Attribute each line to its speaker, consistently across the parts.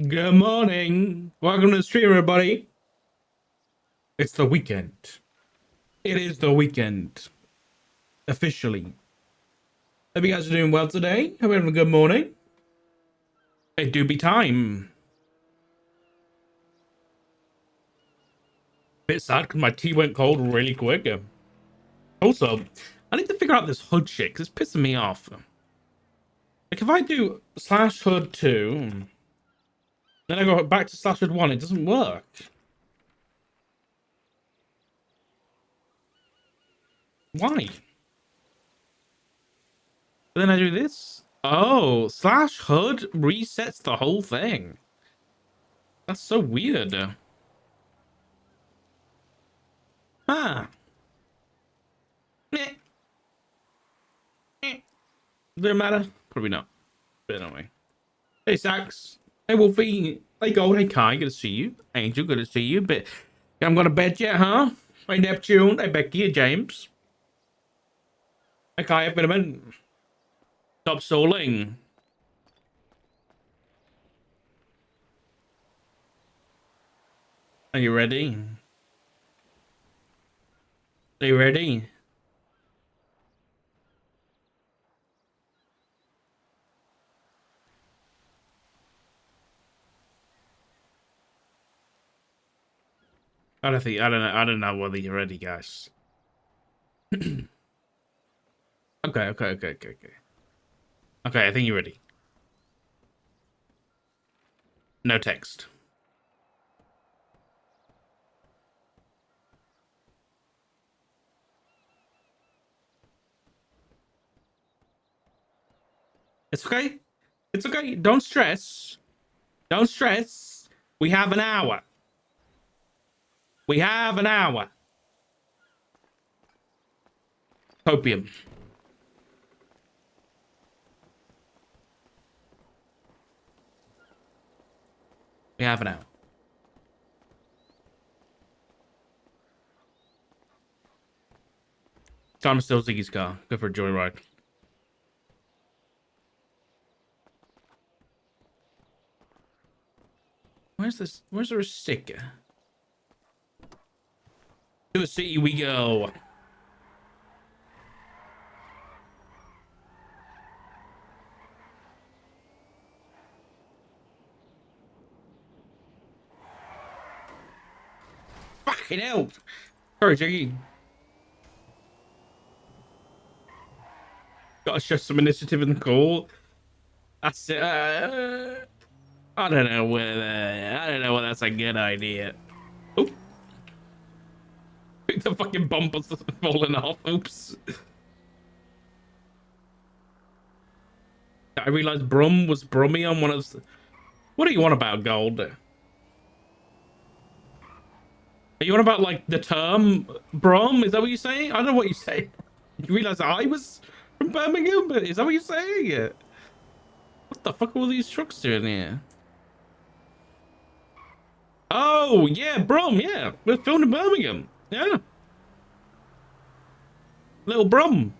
Speaker 1: Good morning. Welcome to the stream, everybody. It's the weekend. It is the weekend. Officially. Hope you guys are doing well today. Hope you're having a good morning. It do be time. Bit sad because my tea went cold really quick. Also, I need to figure out this HUD shit because it's pissing me off. Like if I do slash HUD 2, then I go back to slash HUD 1, it doesn't work. Why? But then I do this. Oh, slash HUD resets the whole thing. That's so weird. Ah. Meh. Doesn't matter. Probably not. But anyway. Hey, Sax. Hey, Wolfie. Hey, Gold. Hey, Kai. Good to see you. Angel, good to see you. But you haven't gone to bed yet, huh? Hey, Neptune. Hey, Becky. Hey, James. Hey, Kai. I've been a minute. Stop stalling. Are you ready? Are you ready? I don't know whether you're ready, guys. Okay, okay. Okay, I think you're ready. No text. It's okay. It's okay. Don't stress. Don't stress. We have an hour. We have an hour. Copium. We have an hour. Time to steal Ziggy's car. Go for a joyride. Where's this? Where's there a sticker? To the city we go. Fucking hell. Sorry, Jiggy. Gotta show some initiative in the call. That's it. I don't know whether that's a good idea. Oh, the fucking bumper's falling off. Oops. I realized Brum was Brummy on one of. What do you want about gold? Are you on about like the term Brum? Is that what you're saying? I don't know what you say. You realize I was from Birmingham? Is that what you're saying? What the fuck are all these trucks doing here? Oh, yeah, Brum, yeah. We're filmed in Birmingham. Yeah. Little Brum.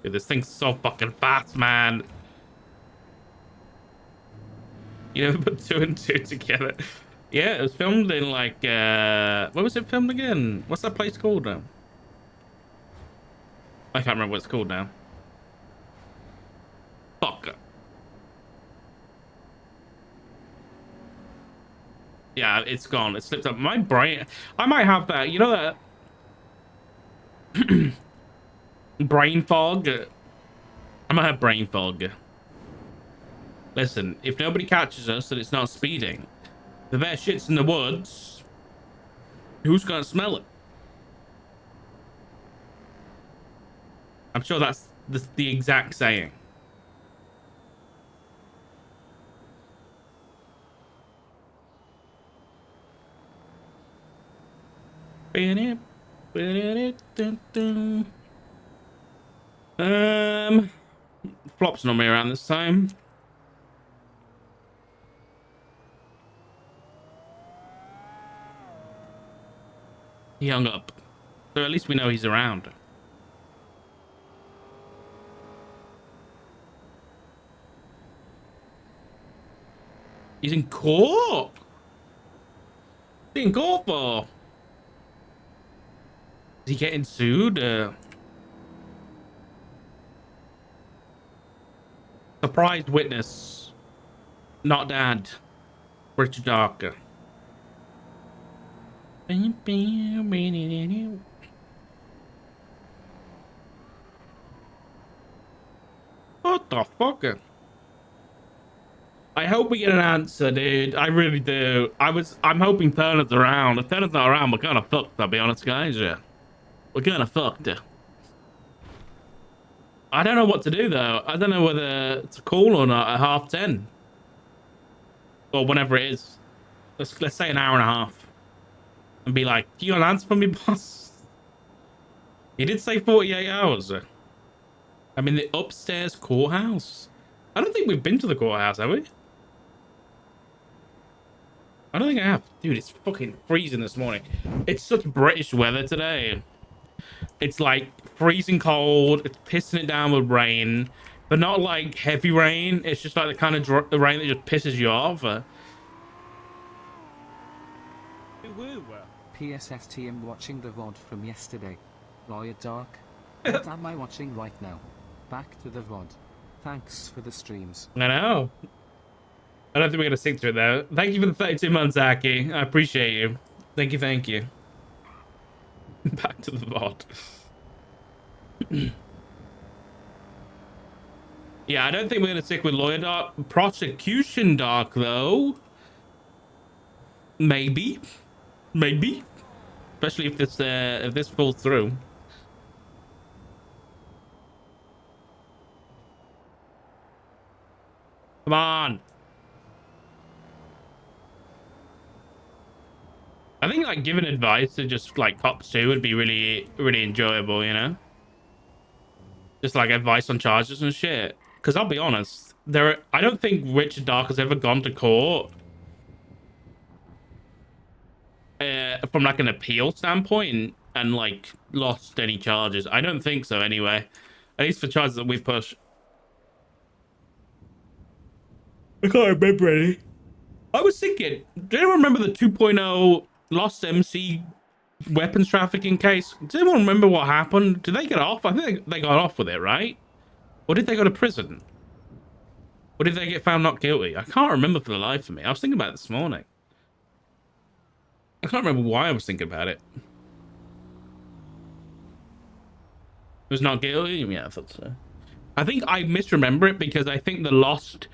Speaker 1: Dude, this thing's so fucking fast, man. You never put two and two together. Yeah, it was filmed in like, where was it filmed again? What's that place called now? I can't remember what it's called now. Fuck. Yeah, it's gone. It slipped up. My brain. I might have that. You know that brain fog? I might have brain fog. Listen, if nobody catches us and it's not speeding, the bear shit's in the woods. Who's gonna smell it? I'm sure that's the exact saying. Flop's not me around this time. He hung up. So at least we know he's around. He's in court. He's in court for. Is he getting sued? Surprised witness. Not dad. Richard Darker. What the fuck? I hope we get an answer, dude. I really do. I'm hoping Turner's around. If Turner's not around, we're kind of fucked, I'll be honest, guys. Yeah. We're kind of fucked. I don't know what to do, though. I don't know whether to call or not at 10:30. Or whenever it is. Let's say an hour and a half. And be like, do you got an answer for me, boss? He did say 48 hours. I'm in the upstairs courthouse. I don't think we've been to the courthouse, have we? I don't think I have. Dude, it's fucking freezing this morning. It's such British weather today. It's like freezing cold. It's pissing it down with rain. But not like heavy rain. It's just like the kind of rain that just pisses you off.
Speaker 2: PSFT, I'm watching the VOD from yesterday. Lawyer Dark. What am I watching right now? Back to the VOD. Thanks for the streams.
Speaker 1: I know. I don't think we're going to stick to it, though. Thank you for the 32 months, Aki. I appreciate you. Thank you, thank you. Back to the VOD. Yeah, I don't think we're going to stick with Lawyer Dark. Prosecution Dark, though. Maybe. Maybe. Especially if this falls through. Come on. I think like giving advice to just like cops too would be really, really enjoyable, you know? Just like advice on charges and shit. Because I'll be honest, I don't think Richard Dark has ever gone to court from like an appeal standpoint and like lost any charges. I don't think so anyway. At least for charges that we've pushed. I can't remember any. I was thinking, do anyone remember the 2.0 Lost MC weapons trafficking case? Does anyone remember what happened? Did they get off? I think they got off with it, right? Or did they go to prison? Or did they get found not guilty? I can't remember for the life of me. I was thinking about it this morning. I can't remember why I was thinking about it. It was not guilty? Yeah, I thought so. I think I misremember it because I think the Lost,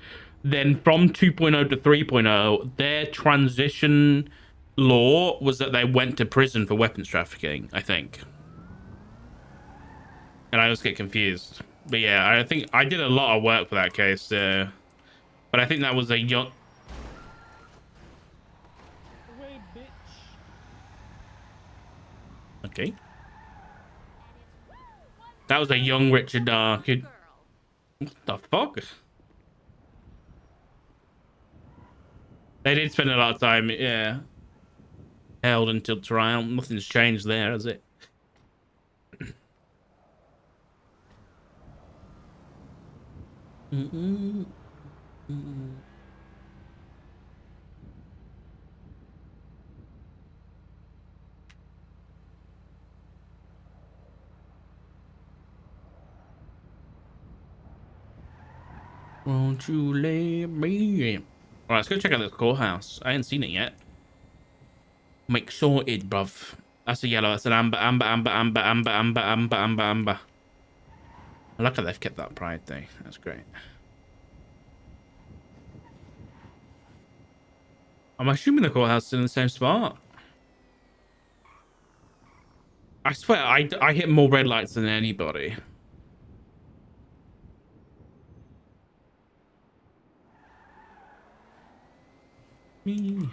Speaker 1: then from 2.0 to 3.0, their transition law was that they went to prison for weapons trafficking, I think. And I always get confused. But yeah, I think I did a lot of work for that case. But I think that was a young... Okay. That was a young Richard Dark. What the fuck? They did spend a lot of time, yeah. Held until trial. Nothing's changed there, has it? Won't you let me in? Alright, let's go check out this courthouse. I ain't seen it yet. Make sure it, bruv. That's a yellow. That's an amber, amber, amber, amber, amber, amber, amber, amber, amber. I like how they've kept that pride thing. That's great. I'm assuming the courthouse is in the same spot. I swear, I hit more red lights than anybody. Me.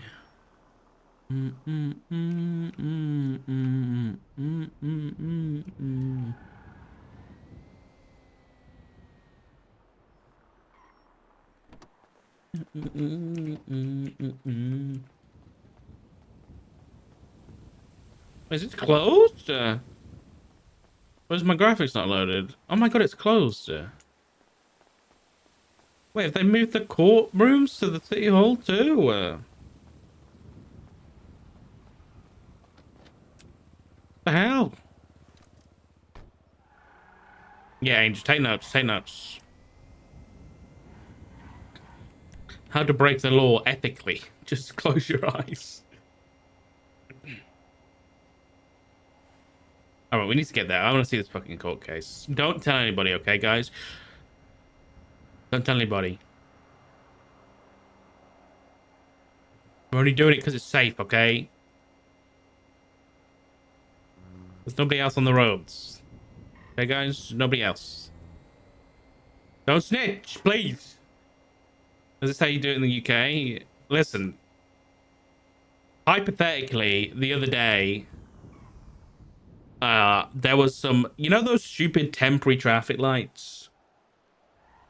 Speaker 1: Is it closed? Where's my graphics not loaded? Oh my god, it's closed. Wait, have they moved the courtrooms to the city hall too? The hell? Yeah, Angel, take notes, take notes. How to break the law ethically. Just close your eyes. All right, we need to get there. I want to see this fucking court case. Don't tell anybody, okay, guys? Don't tell anybody. We're only doing it because it's safe, okay? There's nobody else on the roads. Okay, guys? Nobody else. Don't snitch, please. Is this how you do it in the UK? Listen, hypothetically, the other day, there was some, you know, those stupid temporary traffic lights.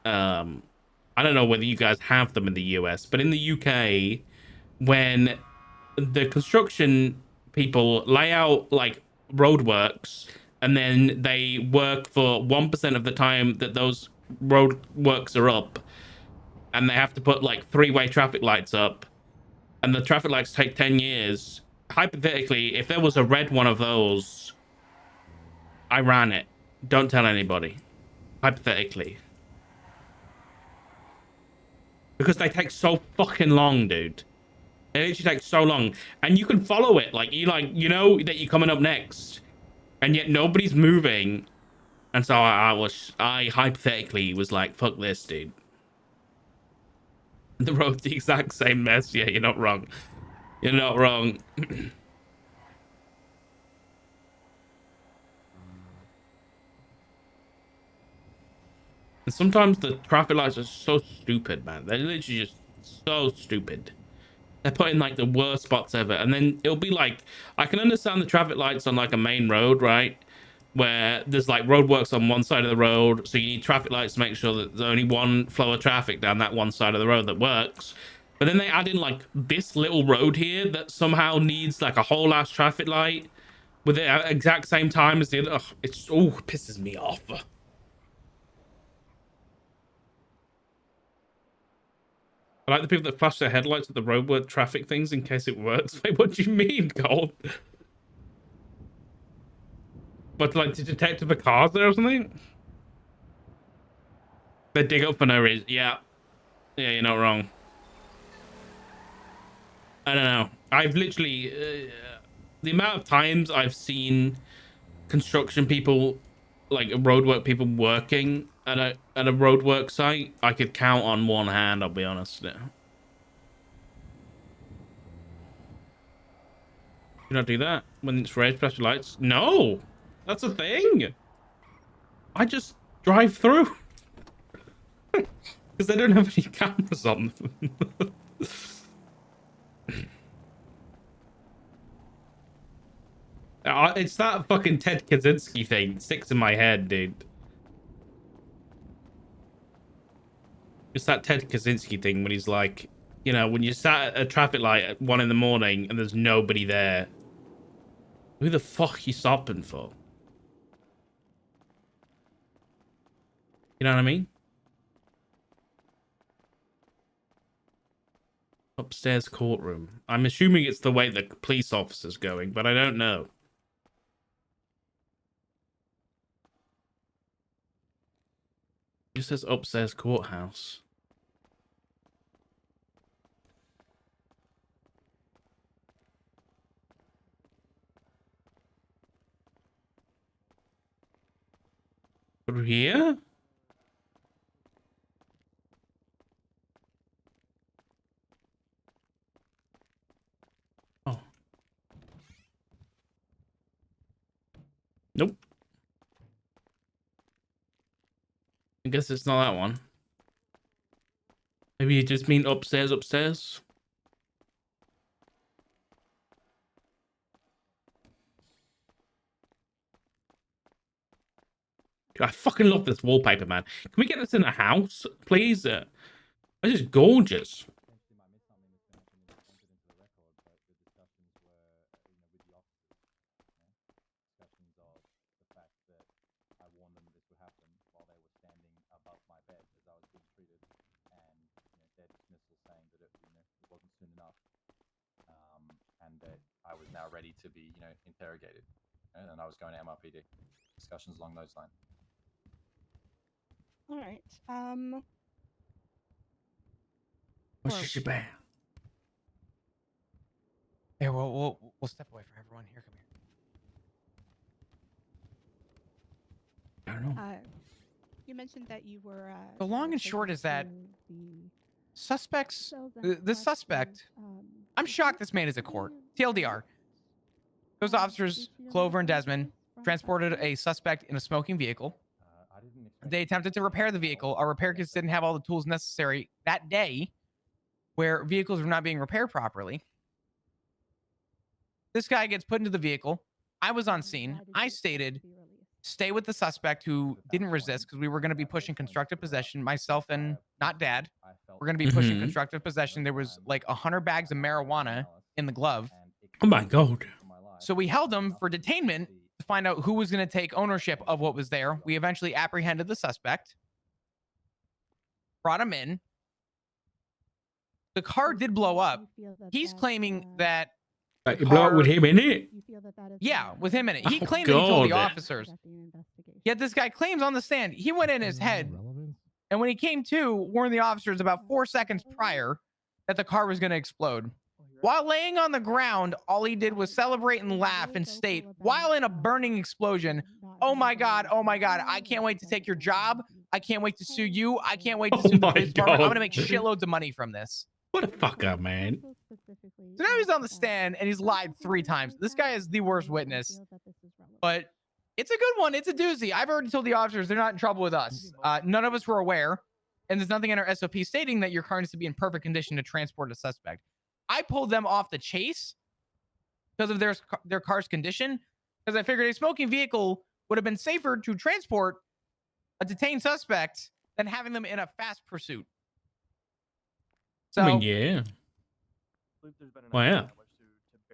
Speaker 1: I don't know whether you guys have them in the US, but in the UK, when the construction people lay out like roadworks and then they work for 1% of the time that those roadworks are up, and they have to put like three-way traffic lights up, and the traffic lights take 10 years. Hypothetically, if there was a red one of those, I ran it. Don't tell anybody. Hypothetically. Because they take so fucking long, dude. They literally take so long. And you can follow it. You know that you're coming up next. And yet nobody's moving. And so I hypothetically was like, fuck this, dude. The road's the exact same mess. Yeah, you're not wrong. You're not wrong. And sometimes the traffic lights are so stupid, man. They're literally just so stupid. They're put in like the worst spots ever. And then it'll be like, I can understand the traffic lights on like a main road, right? Where there's like roadworks on one side of the road. So you need traffic lights to make sure that there's only one flow of traffic down that one side of the road that works. But then they add in like this little road here that somehow needs like a whole ass traffic light with the exact same time as the other. Ugh, it's all pisses me off. I like the people that flash their headlights at the roadwork traffic things in case it works. Wait, what do you mean, Gold? But like to detect if a car's there or something? They dig up for no reason. Yeah. Yeah, you're not wrong. I don't know. I've literally... the amount of times I've seen construction people, like roadwork people working at a roadwork site, I could count on one hand, I'll be honest. You not do that when it's red flashing lights? No! That's a thing! I just drive through. Because they don't have any cameras on them. It's that fucking Ted Kaczynski thing sticks in my head, dude. It's that Ted Kaczynski thing when he's like, you know, when you sat at a traffic light at 1 in the morning and there's nobody there. Who the fuck are you stopping for? You know what I mean? Upstairs courtroom. I'm assuming it's the way the police officer's going, but I don't know. It just says upstairs courthouse. Through here? Oh. Nope. I guess it's not that one. Maybe you just mean upstairs, upstairs? Dude, I fucking love this wallpaper, man. Can we get this in a house, please? This is gorgeous.
Speaker 3: now ready to be, interrogated. And I was going to MRPD. Discussions along those lines.
Speaker 4: All right.
Speaker 1: What's
Speaker 4: Or-
Speaker 1: your shebang?
Speaker 5: Here, we'll step away from everyone. Here, come here.
Speaker 1: I don't know.
Speaker 4: You mentioned that you were.
Speaker 5: The long and short
Speaker 4: taken
Speaker 5: is that
Speaker 4: to the
Speaker 5: Suspects.
Speaker 4: cells and
Speaker 5: The
Speaker 4: talked to,
Speaker 5: suspect. I'm
Speaker 4: did
Speaker 5: shocked
Speaker 4: you
Speaker 5: this man is in court.
Speaker 4: see
Speaker 5: TLDR. Those officers, Clover and Desmond, transported a suspect in a smoking vehicle.
Speaker 3: I didn't expect
Speaker 5: They attempted to repair the vehicle. Our repair kits didn't have all the tools necessary that day, where vehicles were not being repaired properly. This guy gets put into the vehicle. I was on scene. I stated, stay with the suspect who didn't resist because we were going to be pushing constructive possession. Myself and not dad. We're going to be pushing constructive possession. There was like 100 bags of marijuana in the glove.
Speaker 1: Oh my god.
Speaker 5: So we held him for detainment to find out who was going to take ownership of what was there. We eventually apprehended the suspect, brought him in. The car did blow up. He's claiming that
Speaker 1: Like, you blow up with him in it?
Speaker 4: You feel that is
Speaker 5: yeah, with him in it. He
Speaker 1: Oh,
Speaker 5: claimed that he told the
Speaker 1: God.
Speaker 5: officers.
Speaker 4: conducting an investigation.
Speaker 5: Yet this guy claims on the stand he went in his head, and when he came to, warned the officers about 4 seconds prior that the car was going to explode. While laying on the ground, all he did was celebrate and laugh and state, while in a burning explosion, oh my God, I can't wait to take your job. I can't wait to sue you. I can't wait to
Speaker 1: Oh
Speaker 5: sue the
Speaker 1: my
Speaker 5: police department. I'm
Speaker 1: God.
Speaker 5: going to make shitloads of money from this.
Speaker 1: What a fucker, man.
Speaker 5: So now he's on the stand and he's lied 3 times. This guy is the worst witness, but it's a good one. It's a doozy. I've already told the officers they're not in trouble with us. None of us were aware, and there's nothing in our SOP stating that your car needs to be in perfect condition to transport a suspect. I pulled them off the chase because of their car's condition, because I figured a smoking vehicle would have been safer to transport a detained suspect than having them in a fast pursuit. So,
Speaker 1: I mean, yeah. Well, yeah.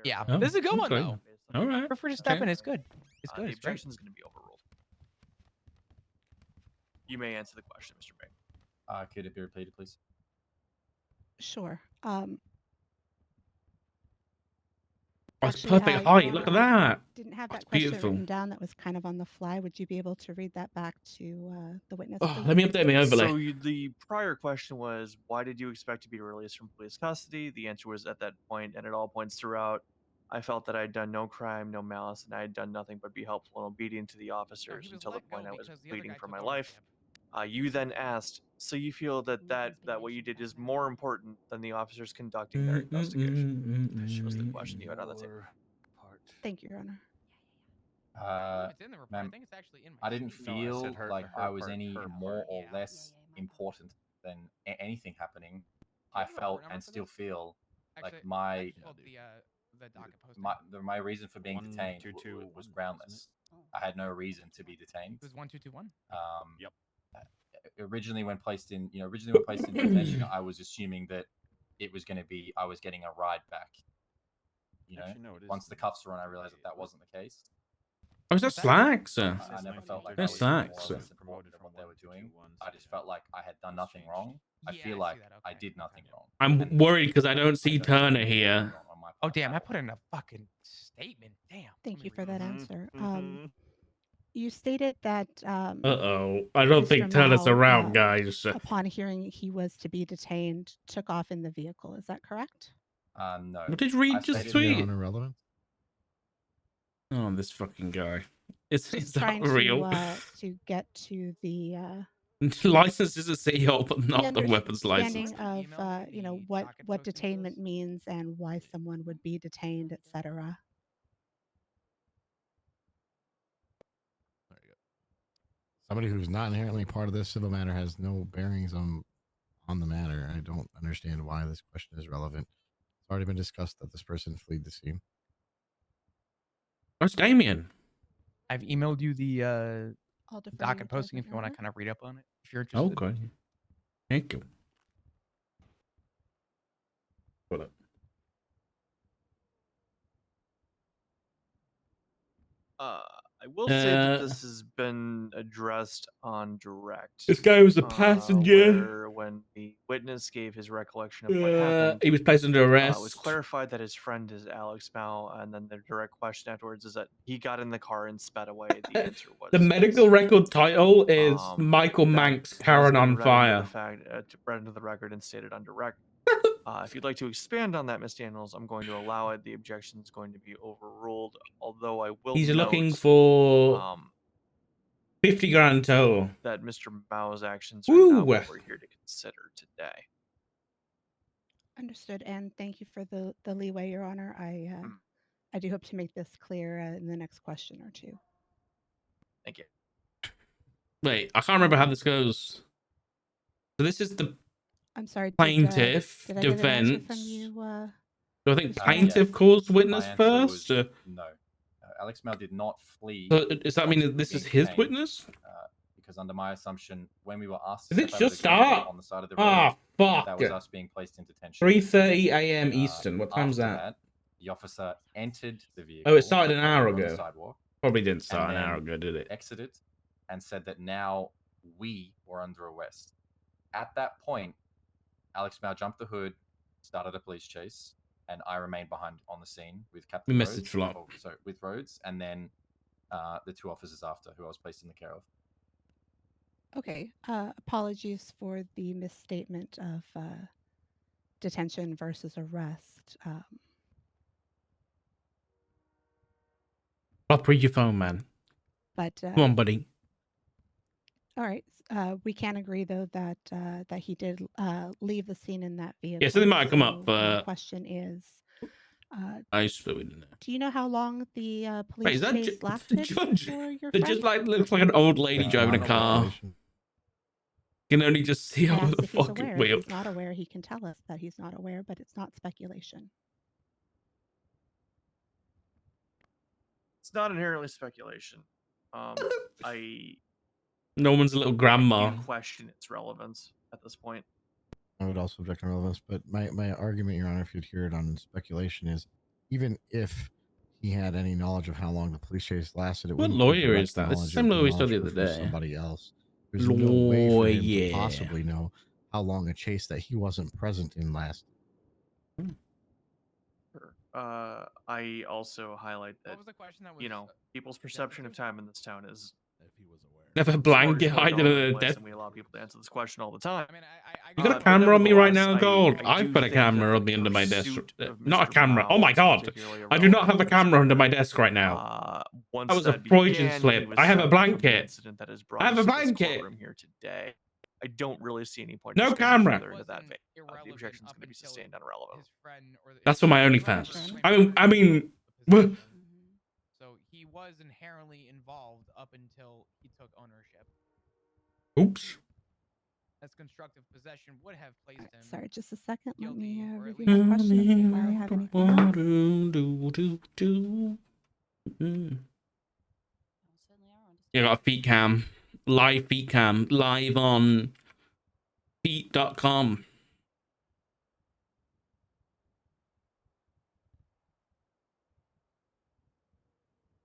Speaker 5: yeah,
Speaker 1: Oh,
Speaker 5: this is a good one
Speaker 1: okay.
Speaker 5: though.
Speaker 1: All right.
Speaker 5: Prefer to step
Speaker 1: Okay.
Speaker 5: in. It's good. It's good.
Speaker 6: The
Speaker 5: It's great.
Speaker 6: objection is going to be overruled. You may answer the question, Mr. May.
Speaker 3: Could it be repeated, please?
Speaker 4: Sure.
Speaker 1: Oh, it's
Speaker 4: Actually,
Speaker 1: perfect
Speaker 4: I
Speaker 1: height. Look at that.
Speaker 4: didn't have
Speaker 1: That's
Speaker 4: that question
Speaker 1: beautiful.
Speaker 4: written down. That was kind of on the fly. Would you be able to read that back to the witness?
Speaker 1: Oh,
Speaker 4: please?
Speaker 1: let me update my overlay.
Speaker 6: So the prior question was, why did you expect to be released from police custody? The answer was at that point and at all points throughout, I felt that I had done no crime, no malice, and I had done nothing but be helpful and obedient to the officers until the point I was pleading for my life. You then asked, so you feel that what you did is more important than the officers conducting their investigation? This was the question you had on the table.
Speaker 4: Thank you, Your Honor.
Speaker 5: It's in the report.
Speaker 3: ma'am,
Speaker 5: I think it's actually in my
Speaker 3: I didn't
Speaker 5: sheet.
Speaker 3: feel
Speaker 7: No, I said her-
Speaker 3: like
Speaker 7: her
Speaker 3: I was
Speaker 7: part,
Speaker 3: any
Speaker 7: her
Speaker 3: more
Speaker 7: part.
Speaker 3: or
Speaker 5: Yeah.
Speaker 3: less important than anything happening.
Speaker 5: Do you
Speaker 3: I
Speaker 5: have a report
Speaker 3: felt
Speaker 5: number
Speaker 3: and
Speaker 5: for
Speaker 3: still
Speaker 5: this?
Speaker 3: feel
Speaker 5: Actually,
Speaker 3: like my
Speaker 5: I just pulled the docket posting.
Speaker 3: my reason for being detained
Speaker 7: 1221,
Speaker 3: was
Speaker 7: isn't
Speaker 3: groundless.
Speaker 7: it?
Speaker 3: I had no reason to be detained.
Speaker 5: It was 1221.
Speaker 7: Yep.
Speaker 3: Originally when placed in detention, I was assuming that it was going to be I was getting a ride back.
Speaker 7: Actually, no, it is
Speaker 3: Once the cuffs were on, I realized that wasn't the case.
Speaker 1: Oh, is that slacks?
Speaker 3: I never felt like I
Speaker 1: That
Speaker 3: was more or
Speaker 1: sucks.
Speaker 3: less important than what they were doing. I just felt like I had done nothing wrong. I
Speaker 5: Yeah,
Speaker 3: feel
Speaker 5: I
Speaker 3: like
Speaker 5: see that.
Speaker 3: I
Speaker 5: Okay,
Speaker 3: did nothing
Speaker 5: okay.
Speaker 3: wrong.
Speaker 1: I'm
Speaker 3: And
Speaker 1: worried because I don't see
Speaker 3: don't feel
Speaker 1: Turner
Speaker 3: anything
Speaker 1: here.
Speaker 3: wrong on my
Speaker 5: Oh
Speaker 3: part
Speaker 5: damn! I
Speaker 3: at
Speaker 5: put
Speaker 3: all.
Speaker 5: in a fucking statement. Damn.
Speaker 4: Thank
Speaker 5: Let
Speaker 4: you
Speaker 5: me
Speaker 4: for
Speaker 5: read
Speaker 4: that
Speaker 5: this.
Speaker 4: answer. You stated that
Speaker 1: Uh-oh. I don't
Speaker 4: Mr.
Speaker 1: think Turner's
Speaker 4: Mao,
Speaker 1: around, guys.
Speaker 4: upon hearing he was to be detained, took off in the vehicle. Is that correct?
Speaker 3: No.
Speaker 1: What did Reed
Speaker 3: I
Speaker 1: just
Speaker 3: stated-
Speaker 1: tweet?
Speaker 8: Irrelevant.
Speaker 1: Oh, this fucking guy. Is that
Speaker 4: Trying
Speaker 1: real?
Speaker 4: to get to the
Speaker 1: License is a CEO, but not the weapons
Speaker 4: understanding
Speaker 1: license.
Speaker 5: Email
Speaker 4: of
Speaker 5: me the
Speaker 4: what
Speaker 5: docket posting for
Speaker 4: detainment
Speaker 5: this.
Speaker 4: means and why someone would be detained, etc.
Speaker 8: There you go. Somebody who's not inherently part of this civil matter has no bearings on the matter. I don't understand why this question is relevant. It's already been discussed that this person fled the scene.
Speaker 1: Where's Damien?
Speaker 5: I've emailed you the
Speaker 4: I'll defer to
Speaker 5: docket
Speaker 4: your
Speaker 5: posting if
Speaker 4: judgment,
Speaker 5: you want
Speaker 4: Your
Speaker 5: to kind of read up on it. If you're interested.
Speaker 1: Okay. Thank you. Hold up.
Speaker 6: I will say that this has been addressed on direct.
Speaker 1: This guy was a passenger.
Speaker 6: Where when the witness gave his recollection of what happened,
Speaker 1: He was placed under
Speaker 6: it was
Speaker 1: arrest.
Speaker 6: clarified that his friend is Alex Mao, and then the direct question afterwards is that he got in the car and sped away. The answer was
Speaker 1: The medical
Speaker 6: yes.
Speaker 1: record title is Michael
Speaker 6: That
Speaker 1: Manx,
Speaker 6: has
Speaker 1: Karen
Speaker 6: been
Speaker 1: on
Speaker 6: read into
Speaker 1: fire.
Speaker 6: the fact, read into the record and stated on direct. If you'd like to expand on that, Ms. Daniels, I'm going to allow it. The objection is going to be overruled. Although I will
Speaker 1: He's
Speaker 6: note,
Speaker 1: looking for 50 grand total.
Speaker 6: that Mr. Mao's actions are not what
Speaker 1: Woo.
Speaker 6: we're here to consider today.
Speaker 4: Understood, and thank you for the leeway, Your Honor. I do hope to make this clear in the next question or two.
Speaker 6: Thank you.
Speaker 1: Wait, I can't remember how this goes. So this is the
Speaker 4: I'm sorry.
Speaker 1: plaintiff
Speaker 4: did I get an answer
Speaker 1: defense.
Speaker 4: from you?
Speaker 1: So I think
Speaker 4: Mr.
Speaker 1: plaintiff
Speaker 3: Yes.
Speaker 1: calls
Speaker 3: My
Speaker 1: witness
Speaker 3: answer
Speaker 1: first.
Speaker 3: was no. Alex Mao did not flee.
Speaker 1: So does that mean that this
Speaker 3: being
Speaker 1: is his
Speaker 3: detained,
Speaker 1: witness?
Speaker 3: because under my assumption, when we were asked
Speaker 1: Did
Speaker 3: to
Speaker 1: it
Speaker 3: step over
Speaker 1: just
Speaker 3: the guardrail
Speaker 1: start?
Speaker 3: on the side of the road,
Speaker 1: Ah,
Speaker 3: that
Speaker 1: fuck.
Speaker 3: was us being placed in detention.
Speaker 1: 3:30 a.m. Eastern. What time's
Speaker 3: After
Speaker 1: that?
Speaker 3: the officer entered the vehicle.
Speaker 1: Oh, it started an hour
Speaker 3: on the
Speaker 1: ago.
Speaker 3: sidewalk,
Speaker 1: Probably didn't start
Speaker 3: and
Speaker 1: an hour
Speaker 3: then
Speaker 1: ago, did it?
Speaker 3: exited and said that now we were under arrest. At that point, Alex Mao jumped the hood, started a police chase, and I remained behind on the scene with Captain
Speaker 1: We
Speaker 3: Rhodes.
Speaker 1: messaged Flop.
Speaker 3: So with Rhodes, and then the two officers after, who I was placed in the care of.
Speaker 4: Okay. Apologies for the misstatement of detention versus arrest.
Speaker 1: Flop, read your phone, man.
Speaker 4: But
Speaker 1: Come on, buddy.
Speaker 4: all right. We can agree though that that he did leave the scene in that vehicle.
Speaker 1: Yeah, something might come up,
Speaker 4: So my
Speaker 1: but
Speaker 4: question is,
Speaker 1: I suppose we didn't know.
Speaker 4: do you know how long the
Speaker 1: Wait,
Speaker 4: police
Speaker 1: is that
Speaker 4: chase
Speaker 1: the
Speaker 4: lasted
Speaker 1: judge?
Speaker 4: for your
Speaker 1: It
Speaker 4: friend?
Speaker 1: just like looks like an old lady driving a car. You can only just see
Speaker 4: I
Speaker 1: over
Speaker 4: asked
Speaker 1: the
Speaker 4: if he's
Speaker 1: fucking
Speaker 4: aware. If
Speaker 1: wheel.
Speaker 4: he's not aware, he can tell us that he's not aware, but it's not speculation.
Speaker 6: It's not inherently speculation. I
Speaker 1: No one's a little grandma.
Speaker 6: do question its relevance at this point.
Speaker 8: I would also object on relevance, but my argument, Your Honor, if you'd hear it on speculation, is even if he had any knowledge of how long the police chase lasted, it
Speaker 1: What
Speaker 8: wouldn't be
Speaker 1: lawyer
Speaker 8: direct
Speaker 1: is that? It's the
Speaker 8: knowledge
Speaker 1: same
Speaker 8: of
Speaker 1: lawyer we saw the
Speaker 8: knowledge
Speaker 1: other
Speaker 8: for
Speaker 1: day.
Speaker 8: Somebody else. There's no way for him to
Speaker 1: Lawyer.
Speaker 8: possibly know how long a chase that he wasn't present in lasted.
Speaker 6: Sure. I also highlight that
Speaker 5: What was the question that was?
Speaker 6: people's perception of time in this town is
Speaker 1: Never
Speaker 6: smorgasbord
Speaker 1: blanket
Speaker 6: going
Speaker 1: hiding
Speaker 6: all over
Speaker 1: in
Speaker 6: the
Speaker 1: a
Speaker 6: place,
Speaker 1: desk.
Speaker 6: and we allow people to answer this question all the time.
Speaker 5: I mean,
Speaker 1: You got a
Speaker 6: but
Speaker 1: camera on me right now,
Speaker 6: nevertheless,
Speaker 1: Gold?
Speaker 6: I
Speaker 1: I've
Speaker 6: do
Speaker 1: got a
Speaker 6: think
Speaker 1: camera
Speaker 6: that
Speaker 1: on me
Speaker 6: the
Speaker 1: under my desk.
Speaker 6: pursuit of
Speaker 1: Not a
Speaker 6: Mr.
Speaker 1: camera.
Speaker 6: Mao
Speaker 1: Oh my
Speaker 6: is
Speaker 1: god.
Speaker 6: particularly
Speaker 1: I do not have a
Speaker 6: irrelevant.
Speaker 1: camera under my desk right now.
Speaker 6: Once
Speaker 1: That was a
Speaker 6: that
Speaker 1: Freudian
Speaker 6: began,
Speaker 1: slip.
Speaker 6: he was
Speaker 1: I have a
Speaker 6: sent from the
Speaker 1: blanket.
Speaker 6: incident that has brought
Speaker 1: I have
Speaker 6: us
Speaker 1: a
Speaker 6: to this
Speaker 1: blanket.
Speaker 6: courtroom here today. I don't really see any point.
Speaker 1: No
Speaker 6: in expanding
Speaker 1: camera.
Speaker 6: further into that vein. The
Speaker 5: Irrelevant
Speaker 6: objection is
Speaker 5: up
Speaker 6: going to be
Speaker 5: until
Speaker 6: sustained unrelevant.
Speaker 5: his friend or
Speaker 1: That's for my
Speaker 5: his
Speaker 1: OnlyFans.
Speaker 5: friend
Speaker 1: I mean, what?
Speaker 5: So he was inherently involved up until he took ownership.
Speaker 1: Oops.
Speaker 5: As constructive possession would have placed him.
Speaker 4: Sorry, just a second. Let me
Speaker 5: guilty, or at
Speaker 4: review my
Speaker 5: least-
Speaker 4: question and see if I have anything else.
Speaker 1: You got a feet cam. Live feet cam. Live on feet.com.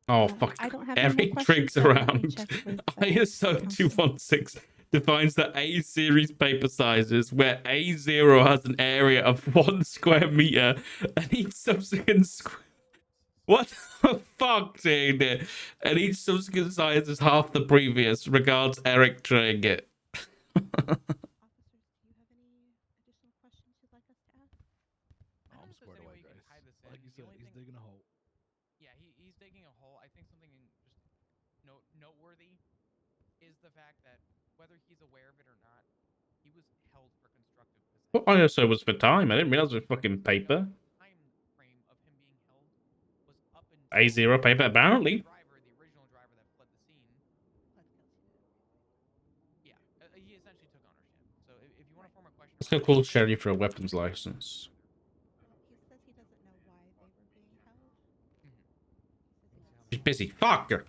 Speaker 1: Oh, fuck.
Speaker 4: I don't have any more
Speaker 1: Eric
Speaker 4: questions,
Speaker 1: Triggs
Speaker 4: but let me
Speaker 1: around.
Speaker 4: check with,
Speaker 1: ISO
Speaker 4: counsel.
Speaker 1: 216 defines the A series paper sizes where A0 has an area of 1 square meter and each subsequent what the fuck, dude? And each subsequent size is half the previous. Regards, Eric Trigg.
Speaker 4: Officers, do you have any additional questions you'd like us to ask?
Speaker 5: I don't know if there's any way you can hide this in. The only thing-
Speaker 9: digging a hole.
Speaker 5: Yeah, he's digging a hole. I think something just noteworthy is the fact that whether he's aware of it or not, he was held for constructive possession.
Speaker 1: What ISO was for time? I didn't realize it was fucking paper.
Speaker 5: Time frame of him being held was up until
Speaker 1: A0 paper, apparently.
Speaker 5: the original driver that fled the scene. Yeah, he essentially took ownership. So if you want to form a question,
Speaker 1: Still called Sherry for a weapons license.
Speaker 4: He says he doesn't know why they were being held.
Speaker 1: She's busy. Fuck her.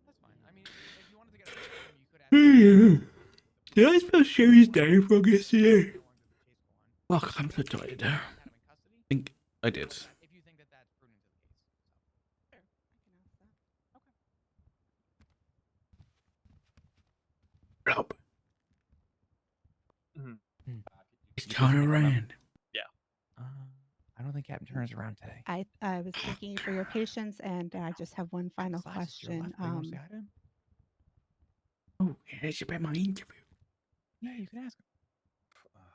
Speaker 5: that's fine. I mean, if you wanted to get a question, you could ask.
Speaker 1: Did I spell Sherry's name wrong yesterday? Fuck, I'm so tired. I think I did.
Speaker 5: If you think that that's prudent to the case.
Speaker 1: Rob,
Speaker 6: Mhm.
Speaker 1: he's turning around.
Speaker 5: I don't think Captain turns around today.
Speaker 4: I was thanking you for your patience, and I just have one final
Speaker 5: Slices to your
Speaker 4: question.
Speaker 5: left. Do you wanna say hi to him?
Speaker 1: Oh, yeah, it's about my interview.
Speaker 5: Yeah, you can ask him.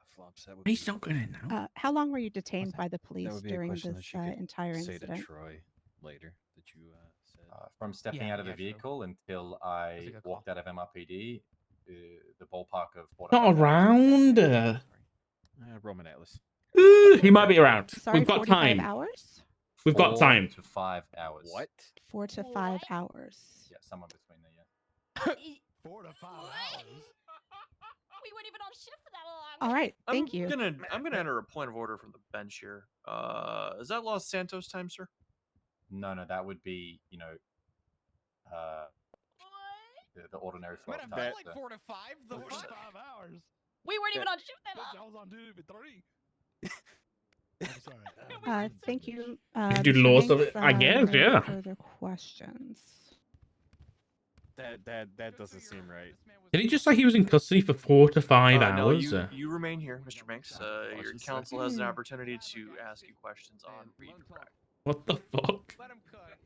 Speaker 7: Flops, that would
Speaker 1: He's
Speaker 7: be,
Speaker 1: not going in now.
Speaker 4: How long were you detained
Speaker 5: that?
Speaker 4: by the
Speaker 7: that
Speaker 4: police
Speaker 7: would be a
Speaker 4: during
Speaker 7: question
Speaker 4: this
Speaker 7: that you could
Speaker 4: entire
Speaker 7: say
Speaker 4: incident?
Speaker 7: to Troy later that you said.
Speaker 3: From stepping
Speaker 5: Yeah,
Speaker 3: out of the
Speaker 5: yeah, true.
Speaker 3: vehicle until
Speaker 5: That's a
Speaker 3: I
Speaker 5: good call.
Speaker 3: walked out of MRPD, the ballpark of 4 to
Speaker 1: Not
Speaker 3: 5 hours.
Speaker 1: around.
Speaker 7: Roman Atlas.
Speaker 1: He might be around.
Speaker 4: Sorry,
Speaker 1: We've got
Speaker 4: 45
Speaker 1: time.
Speaker 4: hours?
Speaker 1: We've got
Speaker 3: 4
Speaker 1: time.
Speaker 3: to 5 hours.
Speaker 7: What?
Speaker 4: 4 to 5 hours.
Speaker 3: Yeah, somewhere between there. Yeah.
Speaker 8: 4 to 5 hours.
Speaker 9: We weren't even on shift for that long.
Speaker 4: All right, thank you.
Speaker 6: I'm gonna enter a point of order from the bench here. Is that Los Santos time, sir?
Speaker 3: No, that would be, the ordinary flow of time. so-
Speaker 5: 4 to 5. The
Speaker 8: 4 to 5 hours.
Speaker 9: We weren't even on shift that
Speaker 8: Bitch, I
Speaker 9: long.
Speaker 8: was on duty for 3. I'm sorry.
Speaker 4: Thank you.
Speaker 1: do
Speaker 4: Mr.
Speaker 1: laws of
Speaker 4: Hanks,
Speaker 1: it, I guess,
Speaker 4: no
Speaker 1: yeah.
Speaker 4: Further questions?
Speaker 7: That doesn't seem right.
Speaker 1: Did he just say he was in custody for 4 to 5
Speaker 6: No,
Speaker 1: hours?
Speaker 6: you remain here, Mr. Banks. Your counsel has an opportunity to ask you questions on redirect.
Speaker 1: What the fuck?
Speaker 5: Let him cut.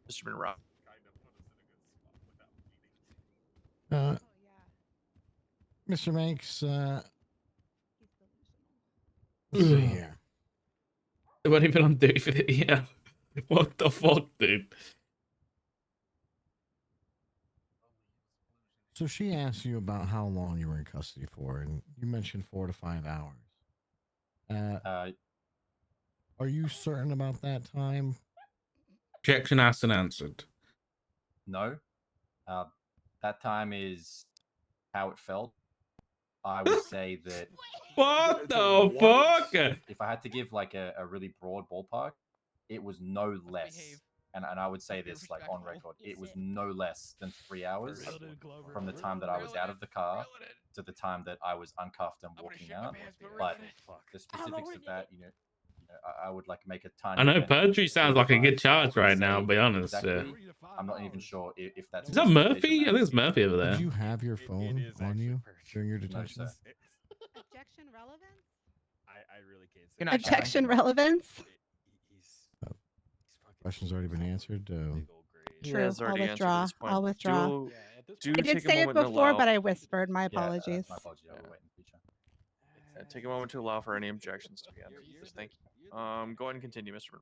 Speaker 6: Mr. Monroe.
Speaker 8: Mr. Manx, let's see
Speaker 1: Ugh.
Speaker 8: here.
Speaker 1: They weren't even on duty for it. Yeah. What the fuck, dude?
Speaker 8: So she asked you about how long you were in custody for, and you mentioned 4 to 5 hours. Are you certain about that time?
Speaker 1: Objection asked and answered.
Speaker 3: No. That time is how it felt. I would say that
Speaker 1: What the fuck?
Speaker 3: if I had to give like a really broad ballpark, it was no less.
Speaker 5: Behave.
Speaker 3: And I would say
Speaker 5: Be
Speaker 3: this like on
Speaker 5: respectful.
Speaker 3: record, it was no less than 3 hours
Speaker 8: Real dude, Clover.
Speaker 3: from the time that I was out of the car to the time that I was uncuffed and walking out. But the specifics of that, I would like make a tiny.
Speaker 1: I know
Speaker 3: event
Speaker 1: perjury
Speaker 3: of
Speaker 1: sounds like a
Speaker 3: 4 to
Speaker 1: good
Speaker 3: 5.
Speaker 1: charge
Speaker 3: I would
Speaker 1: right now,
Speaker 3: say
Speaker 1: I'll be honest.
Speaker 3: exactly. I'm not even sure if that's.
Speaker 1: Is that Murphy? I think it's Murphy over there.
Speaker 8: Did you have your phone
Speaker 7: is
Speaker 8: on
Speaker 7: actually
Speaker 8: you
Speaker 7: perjury.
Speaker 8: during your
Speaker 3: No,
Speaker 8: detention?
Speaker 3: sir.
Speaker 4: Objection relevance?
Speaker 7: I really can't say.
Speaker 5: Good night, Shy.
Speaker 4: Objection relevance?
Speaker 8: Question's already been answered.
Speaker 6: He
Speaker 4: True.
Speaker 6: has
Speaker 4: I'll
Speaker 6: already answered
Speaker 4: withdraw.
Speaker 6: this point.
Speaker 4: I'll withdraw.
Speaker 6: Do
Speaker 4: I did
Speaker 6: take a
Speaker 4: say it
Speaker 6: moment to
Speaker 4: before,
Speaker 6: allow-
Speaker 4: but I whispered. My
Speaker 3: Yeah,
Speaker 4: apologies.
Speaker 3: my apologies. I will wait in the future.
Speaker 6: Take a moment to allow for any objections to be entered. Yes, thank you. Go ahead and continue, Mr.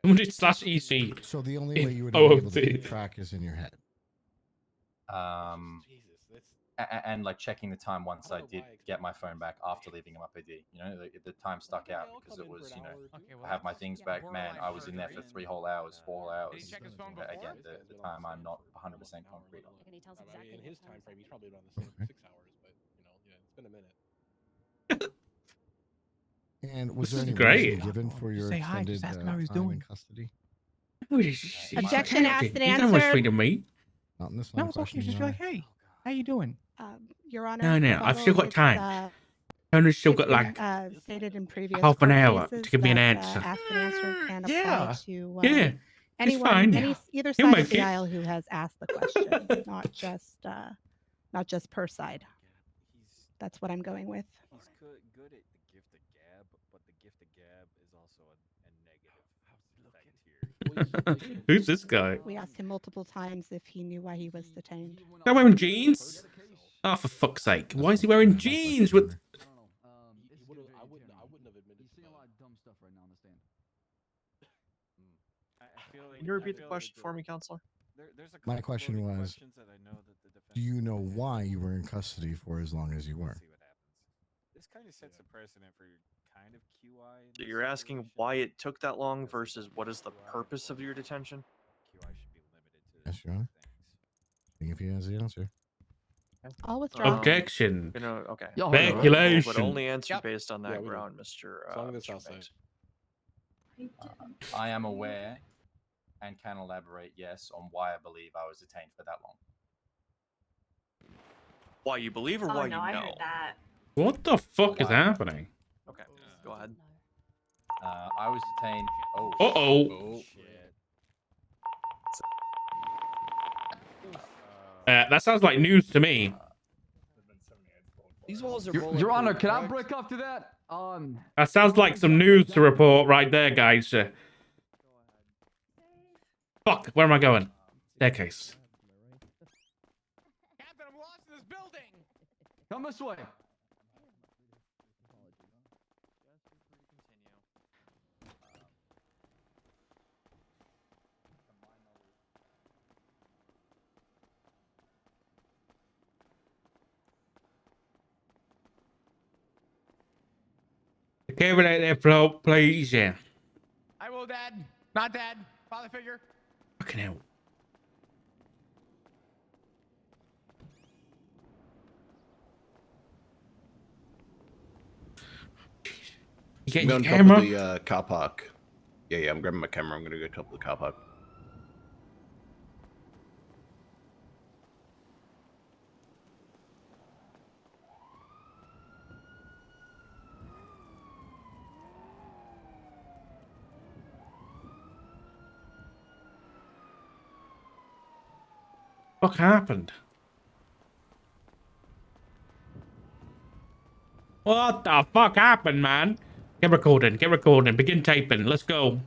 Speaker 1: Someone did slash EC.
Speaker 8: So the only way you would
Speaker 1: Oh,
Speaker 8: be able to
Speaker 1: dude.
Speaker 8: keep track is in your head.
Speaker 3: And like checking the time once I did get my phone back after leaving MRPD. The time stuck out because it was,
Speaker 5: Okay, well,
Speaker 3: I have my
Speaker 5: that's-
Speaker 3: things
Speaker 4: yeah,
Speaker 3: back.
Speaker 5: we're
Speaker 3: Man,
Speaker 5: aligned
Speaker 3: I was in there for
Speaker 5: perjury.
Speaker 3: 3 whole hours, 4 whole hours.
Speaker 5: Did he check his phone
Speaker 3: But
Speaker 5: before?
Speaker 3: again, the time I'm not 100% concrete on.
Speaker 9: And he tells exactly
Speaker 10: in
Speaker 9: what
Speaker 10: his
Speaker 9: time
Speaker 10: time
Speaker 9: is
Speaker 10: frame, he's
Speaker 9: it.
Speaker 10: probably around the same
Speaker 8: Okay.
Speaker 10: 6 hours, but it's been a minute.
Speaker 8: And was
Speaker 1: This
Speaker 8: there
Speaker 1: is
Speaker 8: any
Speaker 1: great.
Speaker 8: reason given for
Speaker 5: Just
Speaker 8: your
Speaker 5: say hi,
Speaker 8: extended
Speaker 5: just ask him how he's
Speaker 8: time in
Speaker 5: doing.
Speaker 8: custody?
Speaker 4: Objection asked and
Speaker 1: He's not much
Speaker 4: answered.
Speaker 1: free to me.
Speaker 8: Not in this
Speaker 5: No,
Speaker 8: line of
Speaker 5: it's okay.
Speaker 8: questioning.
Speaker 5: Just be like, hey, how you doing?
Speaker 4: Your Honor.
Speaker 1: No, I've still got
Speaker 4: it's,
Speaker 1: time. Owner's still
Speaker 4: it's
Speaker 1: got
Speaker 4: been,
Speaker 1: like
Speaker 4: stated in previous
Speaker 1: half an
Speaker 4: court
Speaker 1: hour
Speaker 4: cases
Speaker 1: to give me an
Speaker 4: that,
Speaker 1: answer.
Speaker 4: asked and answered can apply
Speaker 5: Yeah.
Speaker 4: to
Speaker 1: Yeah,
Speaker 4: anyone,
Speaker 1: fine.
Speaker 4: either
Speaker 1: He'll
Speaker 4: side
Speaker 1: make
Speaker 4: of the
Speaker 1: it.
Speaker 4: aisle who has asked the question, not just per side. That's what I'm going with.
Speaker 7: He's good at the gift of gab, but the gift of gab is also a negative effect here.
Speaker 1: Who's this guy?
Speaker 4: We asked him multiple times if he knew why he was detained.
Speaker 1: They're wearing jeans? Oh, for fuck's sake! Why is he wearing jeans with?
Speaker 10: I wouldn't have admitted.
Speaker 11: He's saying a lot of dumb stuff right now on the stand.
Speaker 6: Can you repeat the question for me, Counselor?
Speaker 8: My question was, do you know why you were in custody for as long as you were?
Speaker 7: This kind of sets a precedent for kind of QI.
Speaker 6: So you're asking why it took that long versus what is the purpose of your detention?
Speaker 7: QI should be limited to
Speaker 8: Yes, Your Honor. Seeing if he has the answer.
Speaker 4: I'll withdraw.
Speaker 1: Objection.
Speaker 6: Okay.
Speaker 1: Speculation.
Speaker 6: But only answer
Speaker 5: Yep.
Speaker 6: based on that
Speaker 10: Yeah, we know.
Speaker 6: ground, Mr.
Speaker 10: As long as it's
Speaker 6: Mr.
Speaker 10: outside.
Speaker 6: Banks.
Speaker 3: I am aware and can elaborate, yes, on why I believe I was detained for that long.
Speaker 6: Why you believe or
Speaker 9: Oh,
Speaker 6: why
Speaker 9: no,
Speaker 6: you
Speaker 9: I
Speaker 6: know?
Speaker 9: heard that.
Speaker 1: What the fuck is
Speaker 3: Wow.
Speaker 1: happening?
Speaker 6: Okay, go ahead.
Speaker 3: I was detained. Oh.
Speaker 1: Uh-oh.
Speaker 7: Oh shit.
Speaker 1: That sounds like news to me.
Speaker 10: These walls are
Speaker 11: Your Honor,
Speaker 10: bulletproof,
Speaker 11: can I
Speaker 10: correct?
Speaker 11: break up to that?
Speaker 1: That sounds like some news to report right there, guys. Fuck, where am I going? Staircase.
Speaker 5: Captain, I'm lost in this building.
Speaker 11: Come this way.
Speaker 1: Carry that there float, please. Yeah.
Speaker 5: I will, Dad. Not Dad. Father figure.
Speaker 1: Fucking hell. You getting your
Speaker 12: I'm going
Speaker 1: camera?
Speaker 12: top of the car park. Yeah, I'm grabbing my camera. I'm gonna go top of the car park.
Speaker 1: What happened? What the fuck happened, man? Get recording, begin taping. Let's go.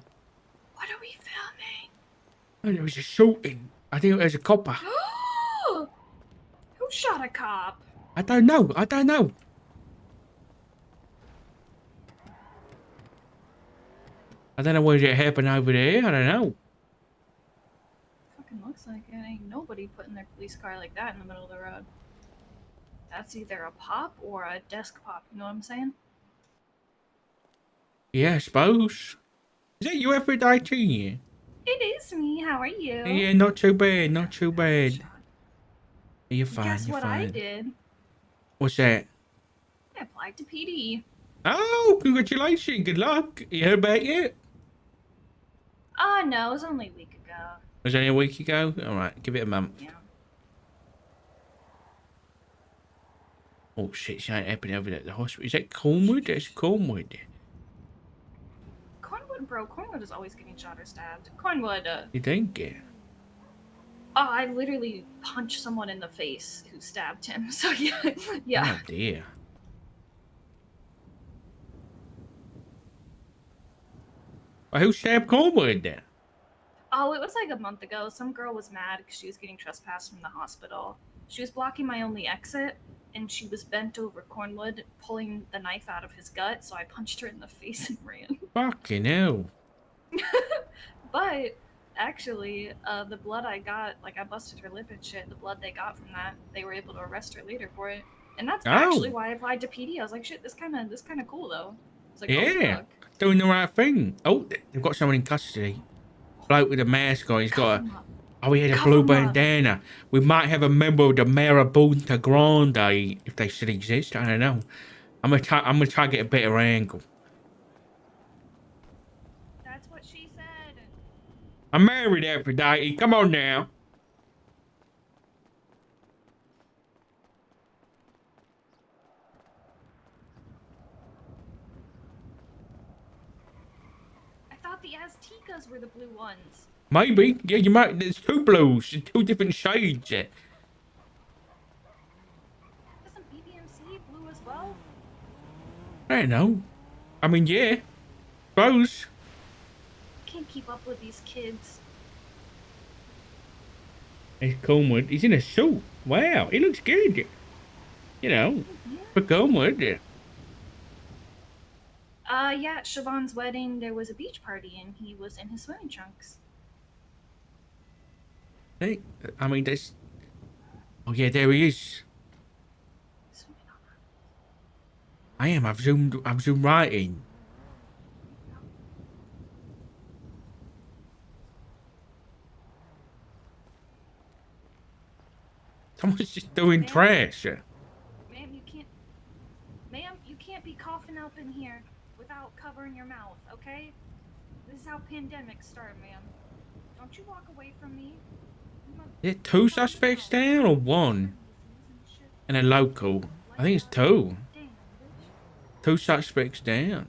Speaker 9: What are we filming?
Speaker 1: Oh, there was a shooting. I think it was a copper.
Speaker 9: Who shot a cop?
Speaker 1: I don't know. I don't know what it happened over there. I don't know.
Speaker 9: Fucking looks like it. Ain't nobody putting their police car like that in the middle of the road. That's either a pop or a desk pop. You know what I'm saying?
Speaker 1: Yeah, I suppose. Is that you every day too? Yeah?
Speaker 9: It is me. How are you?
Speaker 1: Yeah, not too bad. Not too bad. You're fine.
Speaker 9: Guess
Speaker 1: you're
Speaker 9: what
Speaker 1: fine.
Speaker 9: I did?
Speaker 1: What's that?
Speaker 9: I applied to PD.
Speaker 1: Oh, congratulations. Good luck. You heard about it yet?
Speaker 9: No, it was only a week ago.
Speaker 1: Was it only a week ago? All right, give it a month.
Speaker 9: Yeah.
Speaker 1: Oh shit, she ain't happening over there at the hospital. Is that Cornwood? That's Cornwood.
Speaker 9: Cornwood, bro. Cornwood is always getting shot or stabbed. Cornwood,
Speaker 1: You think? Yeah.
Speaker 9: Oh, I literally punched someone in the face who stabbed him. So yeah, yeah.
Speaker 1: Oh dear. Well, who stabbed Cornwood then?
Speaker 9: Oh, it was like a month ago. Some girl was mad because she was getting trespassed from the hospital. She was blocking my only exit, and she was bent over Cornwood, pulling the knife out of his gut, so I punched her in the face and ran.
Speaker 1: Fucking hell.
Speaker 9: But, actually, the blood I got, like, I busted her lip and shit, the blood they got from that, they were able to arrest her later for it. And that's actually why I applied to PD. I was like, shit, this kind of cool, though. It's like, oh,
Speaker 1: Yeah.
Speaker 9: fuck.
Speaker 1: Doing the right thing. Oh, they've got someone in custody. Bloke with a mask on. He's got a... Oh, he had a blue bandana. We might have a member of the Marabunta Grande if they still exist. I don't know. I'm gonna try to get a better angle.
Speaker 9: That's what she said.
Speaker 1: I'm married, Aphrodite. Come on now.
Speaker 9: I thought the Aztecas were the blue ones.
Speaker 1: Maybe. Yeah, you might. There's two blues, two different shades.
Speaker 9: Isn't BBMC blue as well?
Speaker 1: I don't know. I mean, yeah. Suppose.
Speaker 9: Can't keep up with these kids.
Speaker 1: It's Cornwood. He's in a suit. Wow, he looks good. You know, for Cornwood.
Speaker 9: Yeah, at Siobhan's wedding, there was a beach party, and he was in his swimming trunks.
Speaker 1: Hey, I mean, there's... Oh, yeah, there he is. I am. I've zoomed right in. Someone's just doing trash.
Speaker 9: Ma'am, you can't be coughing up in here without covering your mouth, okay? This is how pandemics start, ma'am. Don't you walk away from me.
Speaker 1: Is it two suspects down or one? And a local. I think it's two. Two suspects down.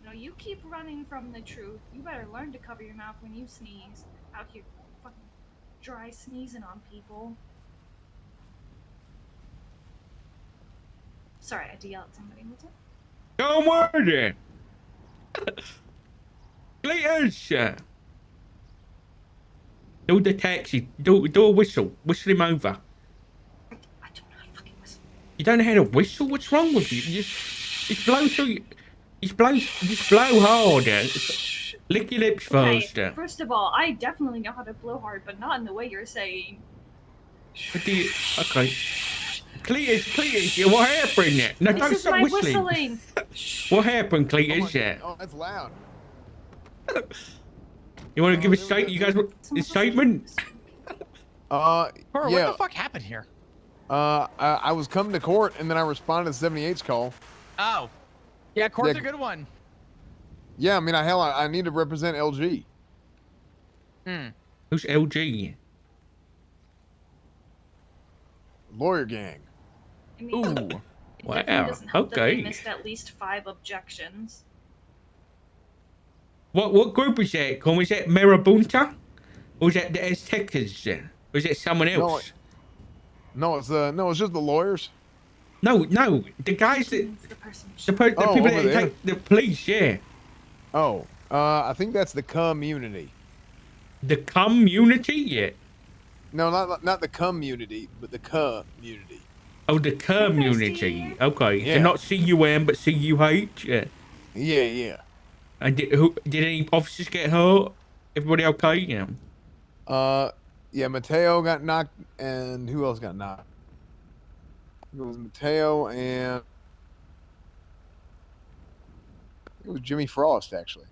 Speaker 9: No, you keep running from the truth. You better learn to cover your mouth when you sneeze. Out here fucking dry sneezing on people. Sorry, I had to yell at somebody. What's up?
Speaker 1: Don't worry. Cletus. Do the taxi. Do a whistle. Whistle him over.
Speaker 9: I don't know how to fucking whistle.
Speaker 1: You don't know how to whistle? What's wrong with you? You just blow through. Just blow harder. Lick your lips first.
Speaker 9: Okay, first of all, I definitely know how to blow hard, but not in the way you're saying.
Speaker 1: What do you? Okay. Cletus, what happened? No,
Speaker 9: This
Speaker 1: don't
Speaker 9: is
Speaker 1: stop
Speaker 9: my
Speaker 1: whistling.
Speaker 9: whistling.
Speaker 1: What happened, Cletus?
Speaker 13: Oh, that's loud.
Speaker 1: You want to give a statement? You guys, a statement?
Speaker 5: Cora,
Speaker 13: Yeah.
Speaker 5: what the fuck happened here?
Speaker 13: I was coming to court and then I responded to 78's call.
Speaker 5: Oh. Yeah, court's
Speaker 13: Yeah.
Speaker 5: a good one.
Speaker 13: Yeah, I mean, I need to represent LG.
Speaker 1: Who's LG?
Speaker 13: Lawyer gang.
Speaker 9: I mean,
Speaker 1: Ooh.
Speaker 9: it
Speaker 1: Wow.
Speaker 9: definitely doesn't help that they
Speaker 1: Okay.
Speaker 9: missed at least 5 objections.
Speaker 1: What group is that? Come, is that Marabunta? Or is that the Aztecas? Or is that someone else?
Speaker 13: No, it's just the lawyers.
Speaker 1: No, the guys that
Speaker 9: It's the person.
Speaker 1: the
Speaker 13: Oh,
Speaker 1: people
Speaker 13: over
Speaker 1: that
Speaker 13: there.
Speaker 1: take the police, yeah.
Speaker 13: Oh, I think that's the community.
Speaker 1: The community, yeah.
Speaker 13: No, not the community, but the community.
Speaker 1: Oh, the community. Okay,
Speaker 13: Yeah.
Speaker 1: so not CUM, but CUH. Yeah.
Speaker 13: Yeah.
Speaker 1: And did any officers get hurt? Everybody okay? Yeah.
Speaker 13: Yeah, Mateo got knocked, and who else got knocked? It was Mateo and it was Jimmy Frost, actually.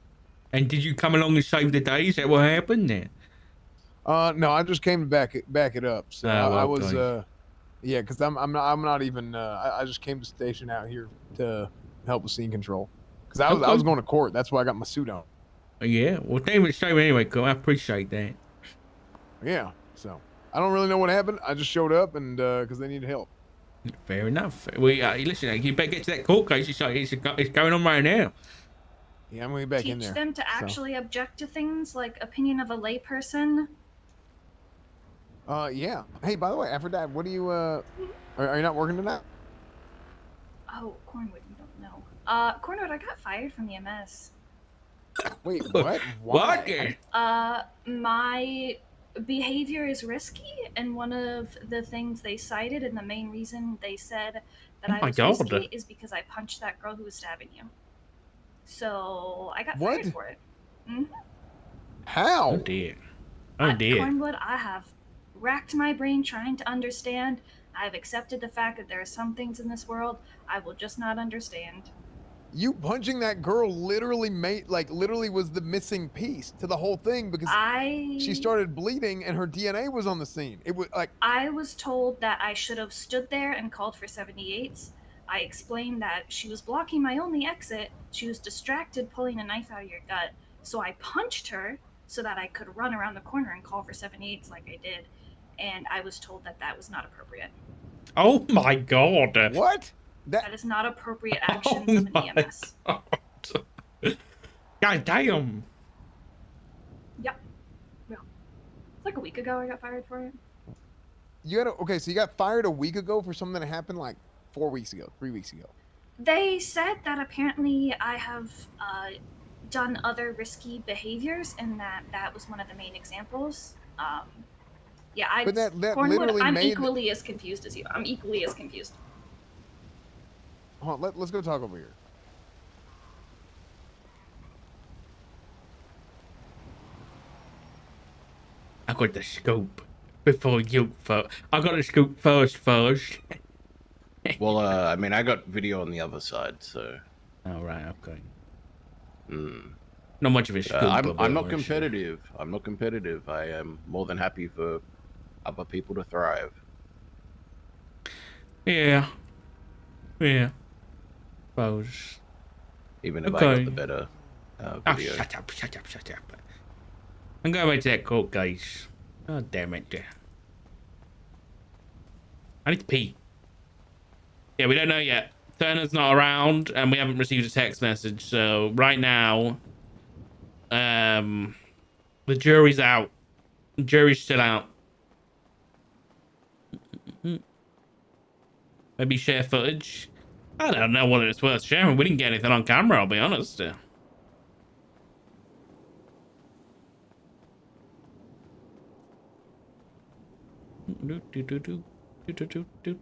Speaker 1: And did you come along and save the day? Is that what happened then?
Speaker 13: No, I just came to back it up. So
Speaker 1: Oh,
Speaker 13: I was,
Speaker 1: okay.
Speaker 13: yeah, because I'm not even. I just came to station out here to help with scene control. Because I was
Speaker 1: Okay.
Speaker 13: going to court. That's why I got my suit on.
Speaker 1: Yeah. Well, thank you for showing anyway, Cole. I appreciate that.
Speaker 13: Yeah. So I don't really know what happened. I just showed up and because they needed help.
Speaker 1: Fair enough. We listen. You better get to that court case. It's going on right now.
Speaker 13: Yeah, I'm gonna be back in
Speaker 9: Teach
Speaker 13: there.
Speaker 9: them to
Speaker 13: so.
Speaker 9: actually object to things like opinion of a layperson.
Speaker 13: Yeah. Hey, by the way, Aphrodite, what do you are you not working tonight?
Speaker 9: Oh, Cornwood, you don't know. Cornwood, I got fired from the MS.
Speaker 13: Wait, what?
Speaker 1: What?
Speaker 9: My behavior is risky, and one of the things they cited, and the main reason they said that
Speaker 1: Oh
Speaker 9: I
Speaker 1: my
Speaker 9: was
Speaker 1: God.
Speaker 9: risky, is because I punched that girl who was stabbing you. So I got
Speaker 13: What?
Speaker 9: fired for it. Hmm.
Speaker 13: How?
Speaker 1: Oh dear. Oh dear.
Speaker 9: Cornwood, I have racked my brain trying to understand. I've accepted the fact that there are some things in this world I will just not understand.
Speaker 13: You punching that girl literally literally was the missing piece to the whole thing because she started bleeding and her DNA was on the scene. It was like
Speaker 9: I was told that I should have stood there and called for 78s. I explained that she was blocking my only exit. She was distracted pulling a knife out of your gut. So I punched her so that I could run around the corner and call for 78s like I did. And I was told that that was not appropriate.
Speaker 1: Oh my God.
Speaker 13: what?
Speaker 9: That is not appropriate actions of an
Speaker 1: my
Speaker 9: EMS.
Speaker 1: God damn.
Speaker 9: Yep. Yeah. It's like a week ago I got fired for it.
Speaker 13: You got okay, so you got fired a week ago for something that happened like 4 weeks ago, 3 weeks ago.
Speaker 9: They said that apparently I have done other risky behaviors, and that was one of the main examples. Yeah,
Speaker 13: But that
Speaker 9: Cornwood,
Speaker 13: literally
Speaker 9: I'm
Speaker 13: made-
Speaker 9: equally as confused as you. I'm equally as confused.
Speaker 13: Hold on, let's go talk over here.
Speaker 1: I got the scoop before you first. I got the scoop first.
Speaker 12: Well, I mean, I got video on the other side, so.
Speaker 1: All right. Okay.
Speaker 12: Hmm.
Speaker 1: Not much of a scoop.
Speaker 12: I'm
Speaker 1: but
Speaker 12: not
Speaker 1: sure.
Speaker 12: competitive. I'm not competitive. I am more than happy for other people to thrive.
Speaker 1: Yeah. Yeah. Suppose.
Speaker 12: Even if I
Speaker 1: Okay.
Speaker 12: got the better
Speaker 1: Oh,
Speaker 12: video.
Speaker 1: shut up. I'm going back to that court case. Oh, damn it. I need to pee. Yeah, we don't know yet. Turner's not around, and we haven't received a text message. So right now, the jury's out. The jury's still out. Maybe share footage. I don't know whether it's worth sharing. We didn't get anything on camera, I'll be honest.
Speaker 14: Can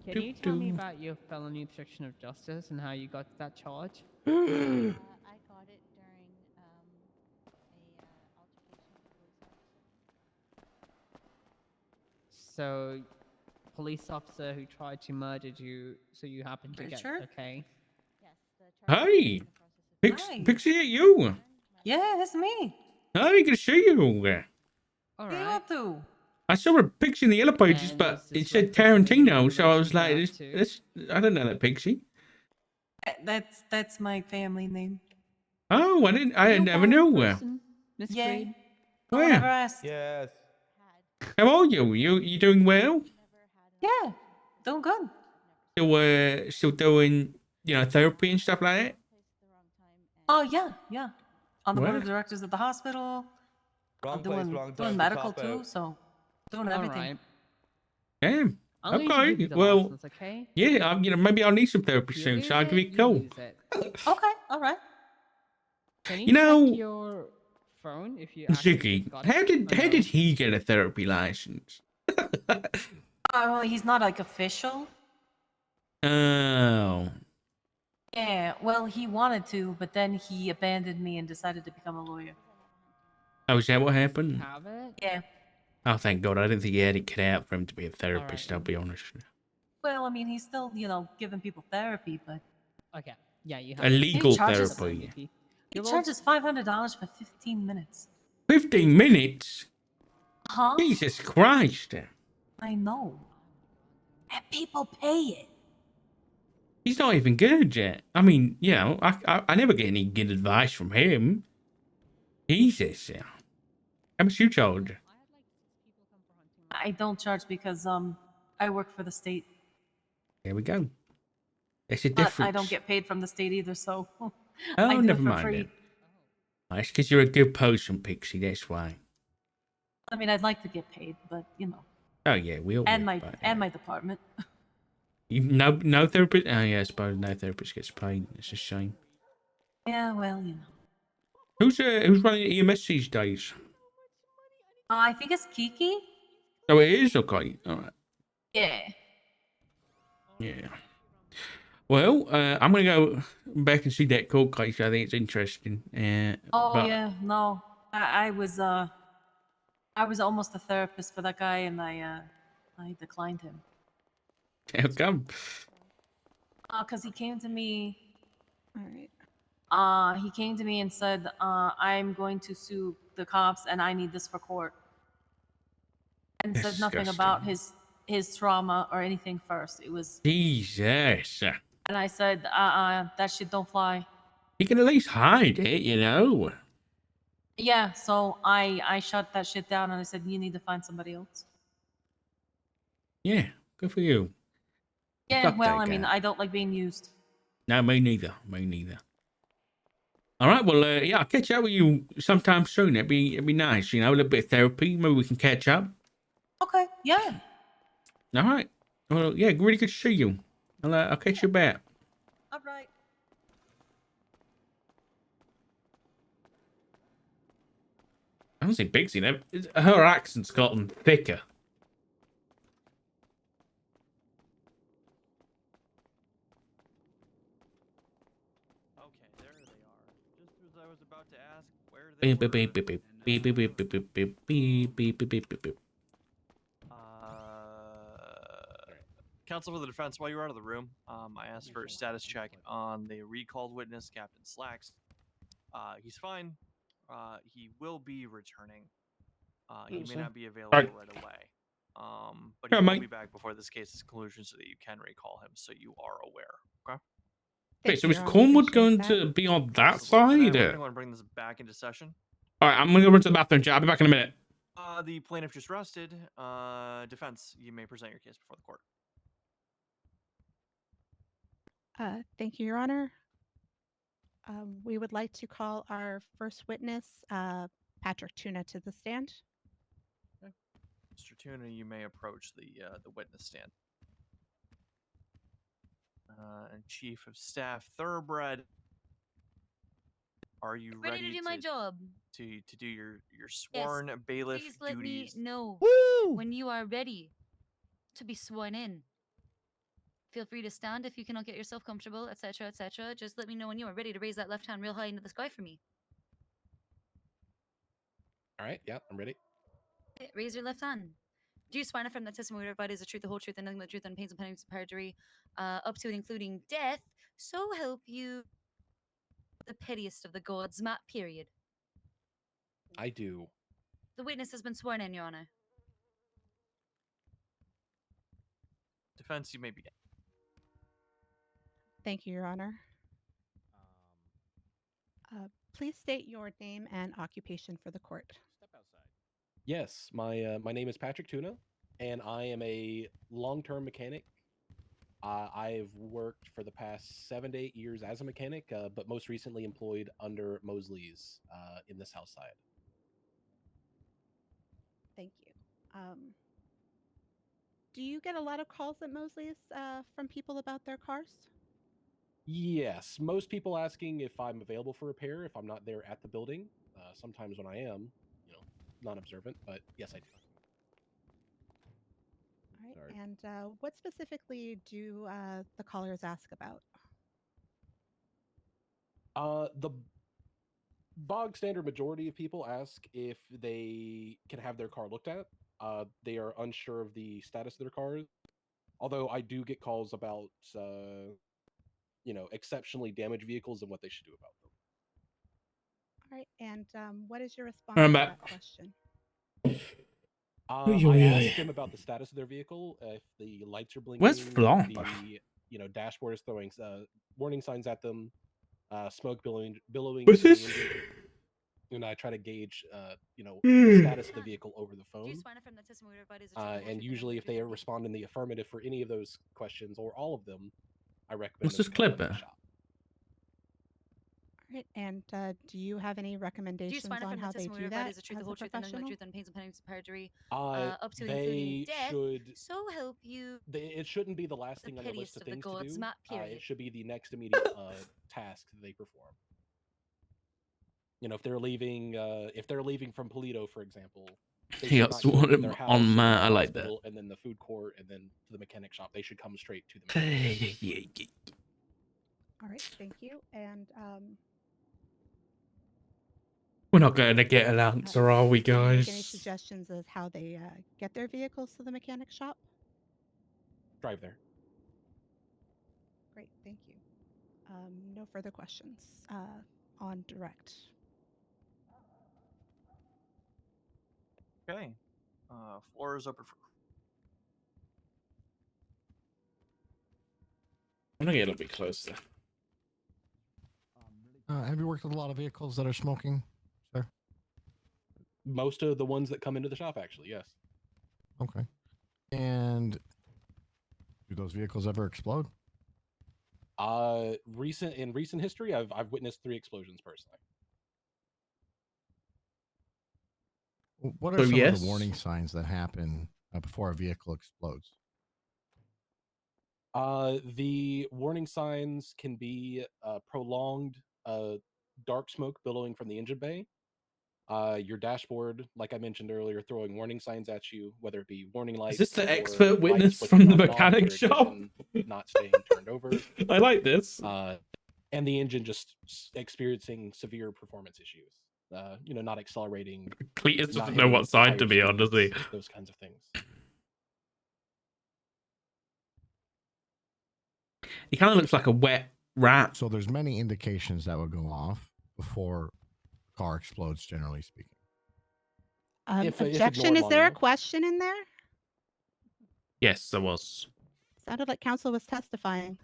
Speaker 14: you tell me about your felony obstruction of justice and how you got that charge?
Speaker 4: I got it during a altercation with a police officer.
Speaker 14: So, police officer who tried to murder you, so you happened to get okay.
Speaker 4: Yes, the charge
Speaker 1: Hey,
Speaker 15: Hi.
Speaker 1: Pixie, you.
Speaker 15: Yeah, that's me.
Speaker 1: Hi, good to see you.
Speaker 14: All
Speaker 15: What are you
Speaker 14: right.
Speaker 15: up to?
Speaker 1: I saw a Pixie in the yellow pages,
Speaker 14: And
Speaker 1: but
Speaker 14: is this
Speaker 1: it said
Speaker 14: reference to maybe
Speaker 1: Tarantino, so I was like,
Speaker 14: relation to that
Speaker 1: this, I don't know that Pixie.
Speaker 15: That's my family name.
Speaker 1: Oh, I never knew.
Speaker 14: Miss
Speaker 15: Yeah.
Speaker 14: Creed?
Speaker 15: No one
Speaker 1: Where?
Speaker 15: ever asked.
Speaker 11: Yes.
Speaker 1: How are you? You doing well?
Speaker 15: Yeah, doing good.
Speaker 1: Still doing, therapy and stuff like that?
Speaker 15: Oh yeah, yeah. On the board of
Speaker 1: What?
Speaker 15: directors at the hospital.
Speaker 11: Wrong
Speaker 15: I'm
Speaker 11: place,
Speaker 15: doing
Speaker 11: wrong time
Speaker 15: doing
Speaker 11: to
Speaker 15: medical
Speaker 11: cop
Speaker 15: too,
Speaker 11: out.
Speaker 15: so doing
Speaker 14: All
Speaker 15: everything.
Speaker 14: right.
Speaker 1: Damn.
Speaker 14: I'm going to give
Speaker 1: Okay.
Speaker 14: you the
Speaker 1: Well,
Speaker 14: license, okay?
Speaker 1: yeah, maybe I'll need some therapy
Speaker 14: You
Speaker 1: soon,
Speaker 14: use
Speaker 1: so I'll give
Speaker 14: it,
Speaker 1: you a call.
Speaker 14: use it.
Speaker 15: Okay, all right.
Speaker 14: Can
Speaker 1: You
Speaker 14: you
Speaker 1: know-
Speaker 14: check your phone if you actually
Speaker 1: Ziggy,
Speaker 14: got
Speaker 1: how
Speaker 14: it
Speaker 1: did
Speaker 14: or
Speaker 1: how
Speaker 14: no?
Speaker 1: did he get a therapy license?
Speaker 15: Well, he's not like official.
Speaker 1: Oh.
Speaker 15: Yeah, well, he wanted to, but then he abandoned me and decided to become a lawyer.
Speaker 1: Oh, is that what happened?
Speaker 14: Have it?
Speaker 15: Yeah.
Speaker 1: Oh, thank God. I didn't think he had it cut out for him to be a therapist, I'll be honest.
Speaker 15: Well, I mean, he's still, giving people therapy, but
Speaker 14: Okay. Yeah, you
Speaker 1: A
Speaker 14: have it.
Speaker 1: legal
Speaker 15: charges-
Speaker 1: therapy.
Speaker 15: he
Speaker 14: You're
Speaker 15: charges $500 for 15 minutes.
Speaker 1: 15 minutes?
Speaker 15: Huh?
Speaker 1: Jesus Christ.
Speaker 15: I know. And people pay it.
Speaker 1: He's not even good yet. I mean, I never get any good advice from him. Jesus. How much you charge?
Speaker 15: I don't charge because I work for the state,
Speaker 1: There we go. That's the
Speaker 15: but
Speaker 1: difference.
Speaker 15: I don't get paid from the state either, so
Speaker 1: Oh,
Speaker 15: I do
Speaker 1: never
Speaker 15: it for
Speaker 1: mind
Speaker 15: free.
Speaker 1: then. That's because you're a good person, Pixie, that's why.
Speaker 15: I mean, I'd like to get paid, but
Speaker 1: Oh, yeah, we all
Speaker 15: and
Speaker 1: would,
Speaker 15: my
Speaker 1: but,
Speaker 15: and my department.
Speaker 1: no therapist? Oh, yeah, I suppose no therapist gets paid. It's a shame.
Speaker 15: Yeah, well,
Speaker 1: Who's running EMS these days?
Speaker 15: I think it's Kiki.
Speaker 1: Oh, it is? Okay. All right.
Speaker 15: Yeah.
Speaker 1: Yeah. Well, I'm going to go back and see that court case. I think it's interesting.
Speaker 15: Oh
Speaker 1: but-
Speaker 15: yeah, no, I was almost a therapist for that guy, and I declined him.
Speaker 1: How come?
Speaker 15: Cause he came to me.
Speaker 4: All right.
Speaker 15: He came to me and said, "I'm going to sue the cops, and I need this for court." And said nothing about his trauma or anything first. It was,
Speaker 1: Jesus.
Speaker 15: and I said, that shit don't fly.
Speaker 1: You can at least hide it,
Speaker 15: Yeah, so I shut that shit down, and I said, you need to find somebody else.
Speaker 1: Yeah, good for you.
Speaker 15: Yeah,
Speaker 1: Fuck
Speaker 15: well,
Speaker 1: that
Speaker 15: I mean,
Speaker 1: guy.
Speaker 15: I don't like being used.
Speaker 1: No, me neither. All right, well, I'll catch up with you sometime soon. It'd be nice, a little bit of therapy. Maybe we can catch up.
Speaker 15: Okay, yeah.
Speaker 1: All right. Well, yeah, really good to see you. I'll catch you back.
Speaker 15: All right.
Speaker 1: I don't see Pixie. Her accent's gotten thicker.
Speaker 6: Okay, there they are. Just as I was about to ask where they
Speaker 1: Beep, beep, beep, beep, beep, beep, beep, beep, beep, beep, beep, beep, beep, beep, beep, beep.
Speaker 6: Counsel for the defense, while you were out of the room, I asked for a status check on the recalled witness, Captain Slacks. He's fine. He will be returning. He may not be available right away. But he
Speaker 1: Yeah,
Speaker 6: will
Speaker 1: mate.
Speaker 6: be back before this case's conclusion so that you can recall him, so you are aware. Okay?
Speaker 1: Wait, so is Cornwood going to be on that side?
Speaker 6: I want to bring this back into session.
Speaker 1: All right, I'm going to go run to the bathroom, I'll be back in a minute.
Speaker 6: The plaintiff just rested. Defense, you may present your case before the court.
Speaker 4: Thank you, Your Honor. We would like to call our first witness, Patrick Tuna, to the stand.
Speaker 6: Mr. Tuna, you may approach the witness stand. and Chief of Staff Thoroughbred, are you
Speaker 16: Ready to do my job.
Speaker 6: to do your sworn bailiff
Speaker 16: Please let
Speaker 6: duties?
Speaker 16: me know when you are ready to be sworn in. Feel free to stand if you cannot get yourself comfortable, etc., etc. Just let me know when you are ready to raise that left hand real high into the sky for me.
Speaker 10: All right, yeah, I'm ready.
Speaker 16: Okay, raise your left hand. Do you swear and affirm that testimony we provide is the truth, the whole truth, and nothing but the truth, and pains and penalties of perjury, up to and including death? So help you, the pettiest of the gods, Matt. Period.
Speaker 10: I do.
Speaker 16: The witness has been sworn in, Your Honor.
Speaker 6: Defense, you may begin.
Speaker 4: Thank you, Your Honor. Please state your name and occupation for the court.
Speaker 10: Yes, my name is Patrick Tuna, and I am a long-term mechanic. I've worked for the past 7 to 8 years as a mechanic, but most recently employed under Mosley's in the South Side.
Speaker 4: Thank you. Do you get a lot of calls at Mosley's from people about their cars?
Speaker 10: Yes, most people asking if I'm available for repair if I'm not there at the building. Sometimes when I am, non-observant, but yes, I do.
Speaker 4: All right. And what specifically do the callers ask about?
Speaker 10: The bog standard majority of people ask if they can have their car looked at. They are unsure of the status of their cars. Although I do get calls about, exceptionally damaged vehicles and what they should do about them.
Speaker 4: All right. And what is your response
Speaker 1: I'm
Speaker 4: to
Speaker 1: back.
Speaker 4: that question?
Speaker 10: I asked them about the status of their vehicle, if the lights are blinking,
Speaker 1: Where's Flomp?
Speaker 10: the dashboard is throwing warning signs at them, smoke billowing
Speaker 1: What's
Speaker 10: from the
Speaker 1: this?
Speaker 10: engine. And I try to gauge, the status of the vehicle over the phone. And usually, if they respond in the affirmative for any of those questions or all of them, I recommend.
Speaker 1: What's
Speaker 10: them
Speaker 1: this
Speaker 10: to
Speaker 1: clip
Speaker 10: come to the
Speaker 1: there?
Speaker 10: shop.
Speaker 4: All right. And do you have any
Speaker 16: Do you
Speaker 4: recommendations
Speaker 16: swear and
Speaker 4: on
Speaker 16: affirm
Speaker 4: how
Speaker 16: that
Speaker 4: they
Speaker 16: testimony
Speaker 4: do
Speaker 16: we provide
Speaker 4: that
Speaker 16: is the truth, the
Speaker 4: as
Speaker 16: whole
Speaker 4: a
Speaker 16: truth, and nothing but the
Speaker 4: professional?
Speaker 16: truth, and pains and penalties of perjury, up to and
Speaker 10: They
Speaker 16: including death?
Speaker 10: should.
Speaker 16: So help you.
Speaker 10: It shouldn't be the last
Speaker 16: The
Speaker 10: thing on the
Speaker 16: pettiest
Speaker 10: list of
Speaker 16: of the
Speaker 10: things
Speaker 16: gods,
Speaker 10: to do.
Speaker 16: Matt. Period.
Speaker 10: It should be the next immediate task that they perform. If they're leaving from Polito, for example, they
Speaker 1: He
Speaker 10: should
Speaker 1: got
Speaker 10: not go
Speaker 1: sworn
Speaker 10: to their
Speaker 1: in
Speaker 10: house,
Speaker 1: on
Speaker 10: and
Speaker 1: Matt.
Speaker 10: the
Speaker 1: I like that.
Speaker 10: hospital, and then the food court, and then to the mechanic shop. They should come straight to the mechanic shop.
Speaker 4: All right. Thank you. And
Speaker 1: We're not going to get an answer, are we,
Speaker 4: do you make any
Speaker 1: guys?
Speaker 4: suggestions as how they get their vehicles to the mechanic shop?
Speaker 10: Drive there.
Speaker 4: Great. Thank you. No further questions on direct.
Speaker 6: Okay. Floor is open for.
Speaker 1: I'm going to get a little bit closer.
Speaker 8: Have you worked with a lot of vehicles that are smoking, sir?
Speaker 10: Most of the ones that come into the shop, actually, yes.
Speaker 8: Okay. And do those vehicles ever explode?
Speaker 10: In recent history, I've witnessed 3 explosions personally.
Speaker 8: What are
Speaker 1: So,
Speaker 8: some of
Speaker 1: yes.
Speaker 8: the warning signs that happen before a vehicle explodes?
Speaker 10: The warning signs can be prolonged dark smoke billowing from the engine bay. Your dashboard, like I mentioned earlier, throwing warning signs at you, whether it be warning lights.
Speaker 1: Is this the
Speaker 10: or
Speaker 1: expert
Speaker 10: lights
Speaker 1: witness
Speaker 10: flicking
Speaker 1: from the
Speaker 10: on and off,
Speaker 1: mechanic
Speaker 10: your
Speaker 1: shop?
Speaker 10: ignition not staying turned over.
Speaker 1: I like this.
Speaker 10: And the engine just experiencing severe performance issues. Not accelerating.
Speaker 1: Cletus
Speaker 10: not
Speaker 1: doesn't know what
Speaker 10: hitting
Speaker 1: side to
Speaker 10: higher
Speaker 1: be on, does he?
Speaker 10: speeds, those kinds of things.
Speaker 1: He kind of looks like a wet rat.
Speaker 8: So there's many indications that would go off before a car explodes, generally speaking.
Speaker 10: If
Speaker 4: Objection.
Speaker 10: ignored
Speaker 4: Is
Speaker 10: long
Speaker 4: there a
Speaker 10: enough.
Speaker 4: question in there?
Speaker 1: Yes, there was.
Speaker 4: Sounded like counsel was testifying.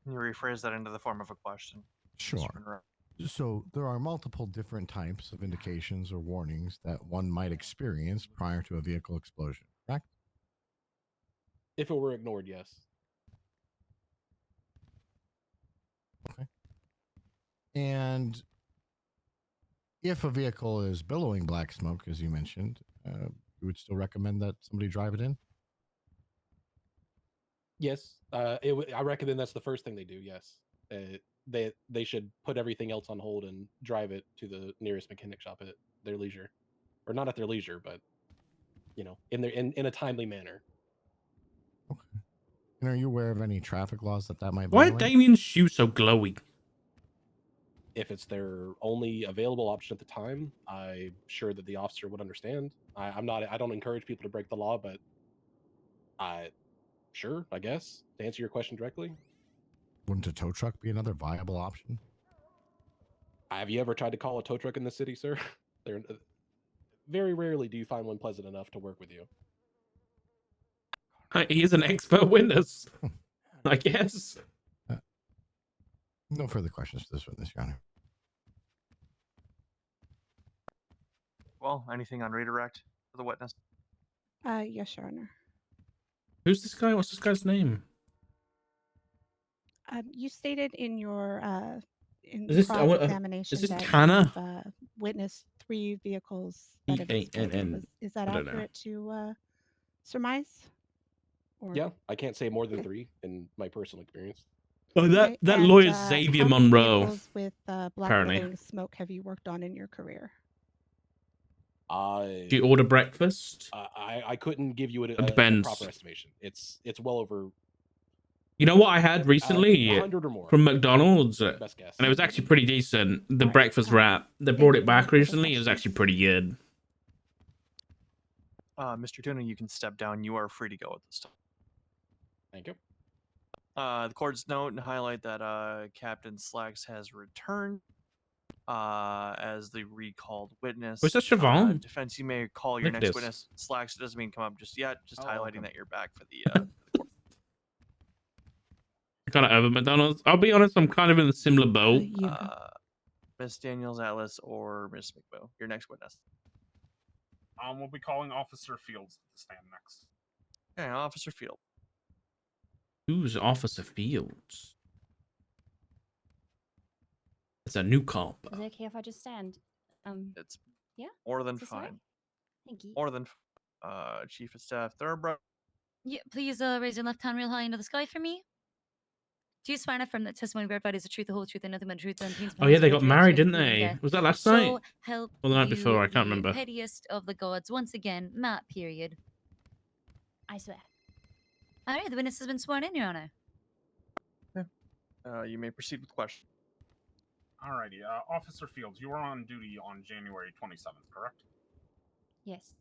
Speaker 6: Can you rephrase that into the form of a question?
Speaker 8: Sure.
Speaker 6: Mr. Monroe?
Speaker 8: So there are multiple different types of indications or warnings that one might experience prior to a vehicle explosion, correct?
Speaker 10: If it were ignored, yes.
Speaker 8: Okay. And if a vehicle is billowing black smoke, as you mentioned, you would still recommend that somebody drive it in?
Speaker 10: Yes, I recommend that's the first thing they do. Yes, they should put everything else on hold and drive it to the nearest mechanic shop at their leisure, or not at their leisure, but in a timely manner.
Speaker 8: And are you aware of any traffic laws that might
Speaker 1: Why are
Speaker 8: violate?
Speaker 1: Damien's shoes so glowy?
Speaker 10: If it's their only available option at the time, I'm sure that the officer would understand. I don't encourage people to break the law, but sure, I guess, to answer your question directly.
Speaker 8: Wouldn't a tow truck be another viable option?
Speaker 10: Have you ever tried to call a tow truck in the city, sir? They're very rarely do you find one pleasant enough to work with you.
Speaker 1: He is an expert witness, I guess.
Speaker 8: No further questions for this witness, Your Honor.
Speaker 6: Well, anything on redirect for the witness?
Speaker 4: Yes, Your Honor.
Speaker 1: Who's this guy? What's this guy's name?
Speaker 4: You stated in your in
Speaker 1: Is this-
Speaker 4: cross-examination
Speaker 1: is this
Speaker 4: that
Speaker 1: Tanner?
Speaker 4: you've witnessed 3 vehicles that have exploded.
Speaker 1: E-A-N-N.
Speaker 4: Is that
Speaker 1: I don't know.
Speaker 4: accurate to surmise? Or-
Speaker 10: Yeah, I can't say more than 3 in my personal experience.
Speaker 1: Oh, that
Speaker 4: Okay,
Speaker 1: that
Speaker 4: and,
Speaker 1: lawyer's
Speaker 4: how
Speaker 1: Xavier
Speaker 4: many
Speaker 1: Monroe.
Speaker 4: vehicles with black
Speaker 1: apparently.
Speaker 4: billowing smoke have you worked on in your career?
Speaker 1: Do you order breakfast?
Speaker 10: I couldn't give you a
Speaker 1: depends.
Speaker 10: proper estimation. It's well over.
Speaker 1: You know what I had recently
Speaker 10: 100 or more.
Speaker 1: from McDonald's,
Speaker 10: Best guess.
Speaker 1: and it was actually pretty decent. The breakfast wrap. They brought it back recently. It was actually pretty good.
Speaker 6: Mr. Tuna, you can step down. You are free to go at this time.
Speaker 10: Thank you.
Speaker 6: The court's note and highlight that Captain Slacks has returned as the recalled witness.
Speaker 1: Was that Siobhan?
Speaker 6: Defense, you may call your
Speaker 1: Look at
Speaker 6: next
Speaker 1: this.
Speaker 6: witness. Slacks doesn't mean come up just yet. Just highlighting that you're back for the.
Speaker 1: Kind of over McDonald's. I'll be honest. I'm kind of in a similar boat.
Speaker 6: Miss Daniels Atlas or Miss McBo, your next witness.
Speaker 17: We'll be calling Officer Fields to stand next.
Speaker 6: Okay, Officer Field.
Speaker 1: Who's Officer Fields? It's a new comp.
Speaker 18: Is it okay if I just stand?
Speaker 6: It's
Speaker 18: yeah.
Speaker 6: more than
Speaker 18: Is this all right?
Speaker 6: fine.
Speaker 18: Thank you.
Speaker 6: More than Chief of Staff Thoroughbred.
Speaker 16: Yeah, please raise your left hand real high into the sky for me. Do you swear and affirm that testimony verified is the truth, the whole truth, and nothing but the truth? And
Speaker 1: Oh yeah, they got married, didn't they? Was that last night?
Speaker 16: So help
Speaker 1: Or the night
Speaker 16: you,
Speaker 1: before? I can't
Speaker 16: the
Speaker 1: remember.
Speaker 16: Pettiest of the gods, once again, Matt. Period.
Speaker 18: I swear.
Speaker 16: All right, the witness has been sworn in, Your Honor.
Speaker 6: You may proceed with question.
Speaker 17: Alrighty, Officer Fields, you were on duty on January 27th, correct?
Speaker 18: Yes.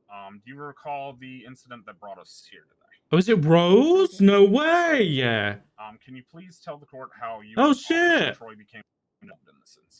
Speaker 17: Do you recall the incident that brought us here today?
Speaker 1: Oh, is it Rose? No way. Yeah.
Speaker 17: Can you please tell the court how you
Speaker 1: Oh,
Speaker 17: and Officer
Speaker 1: shit.
Speaker 17: Troy became involved in this incident?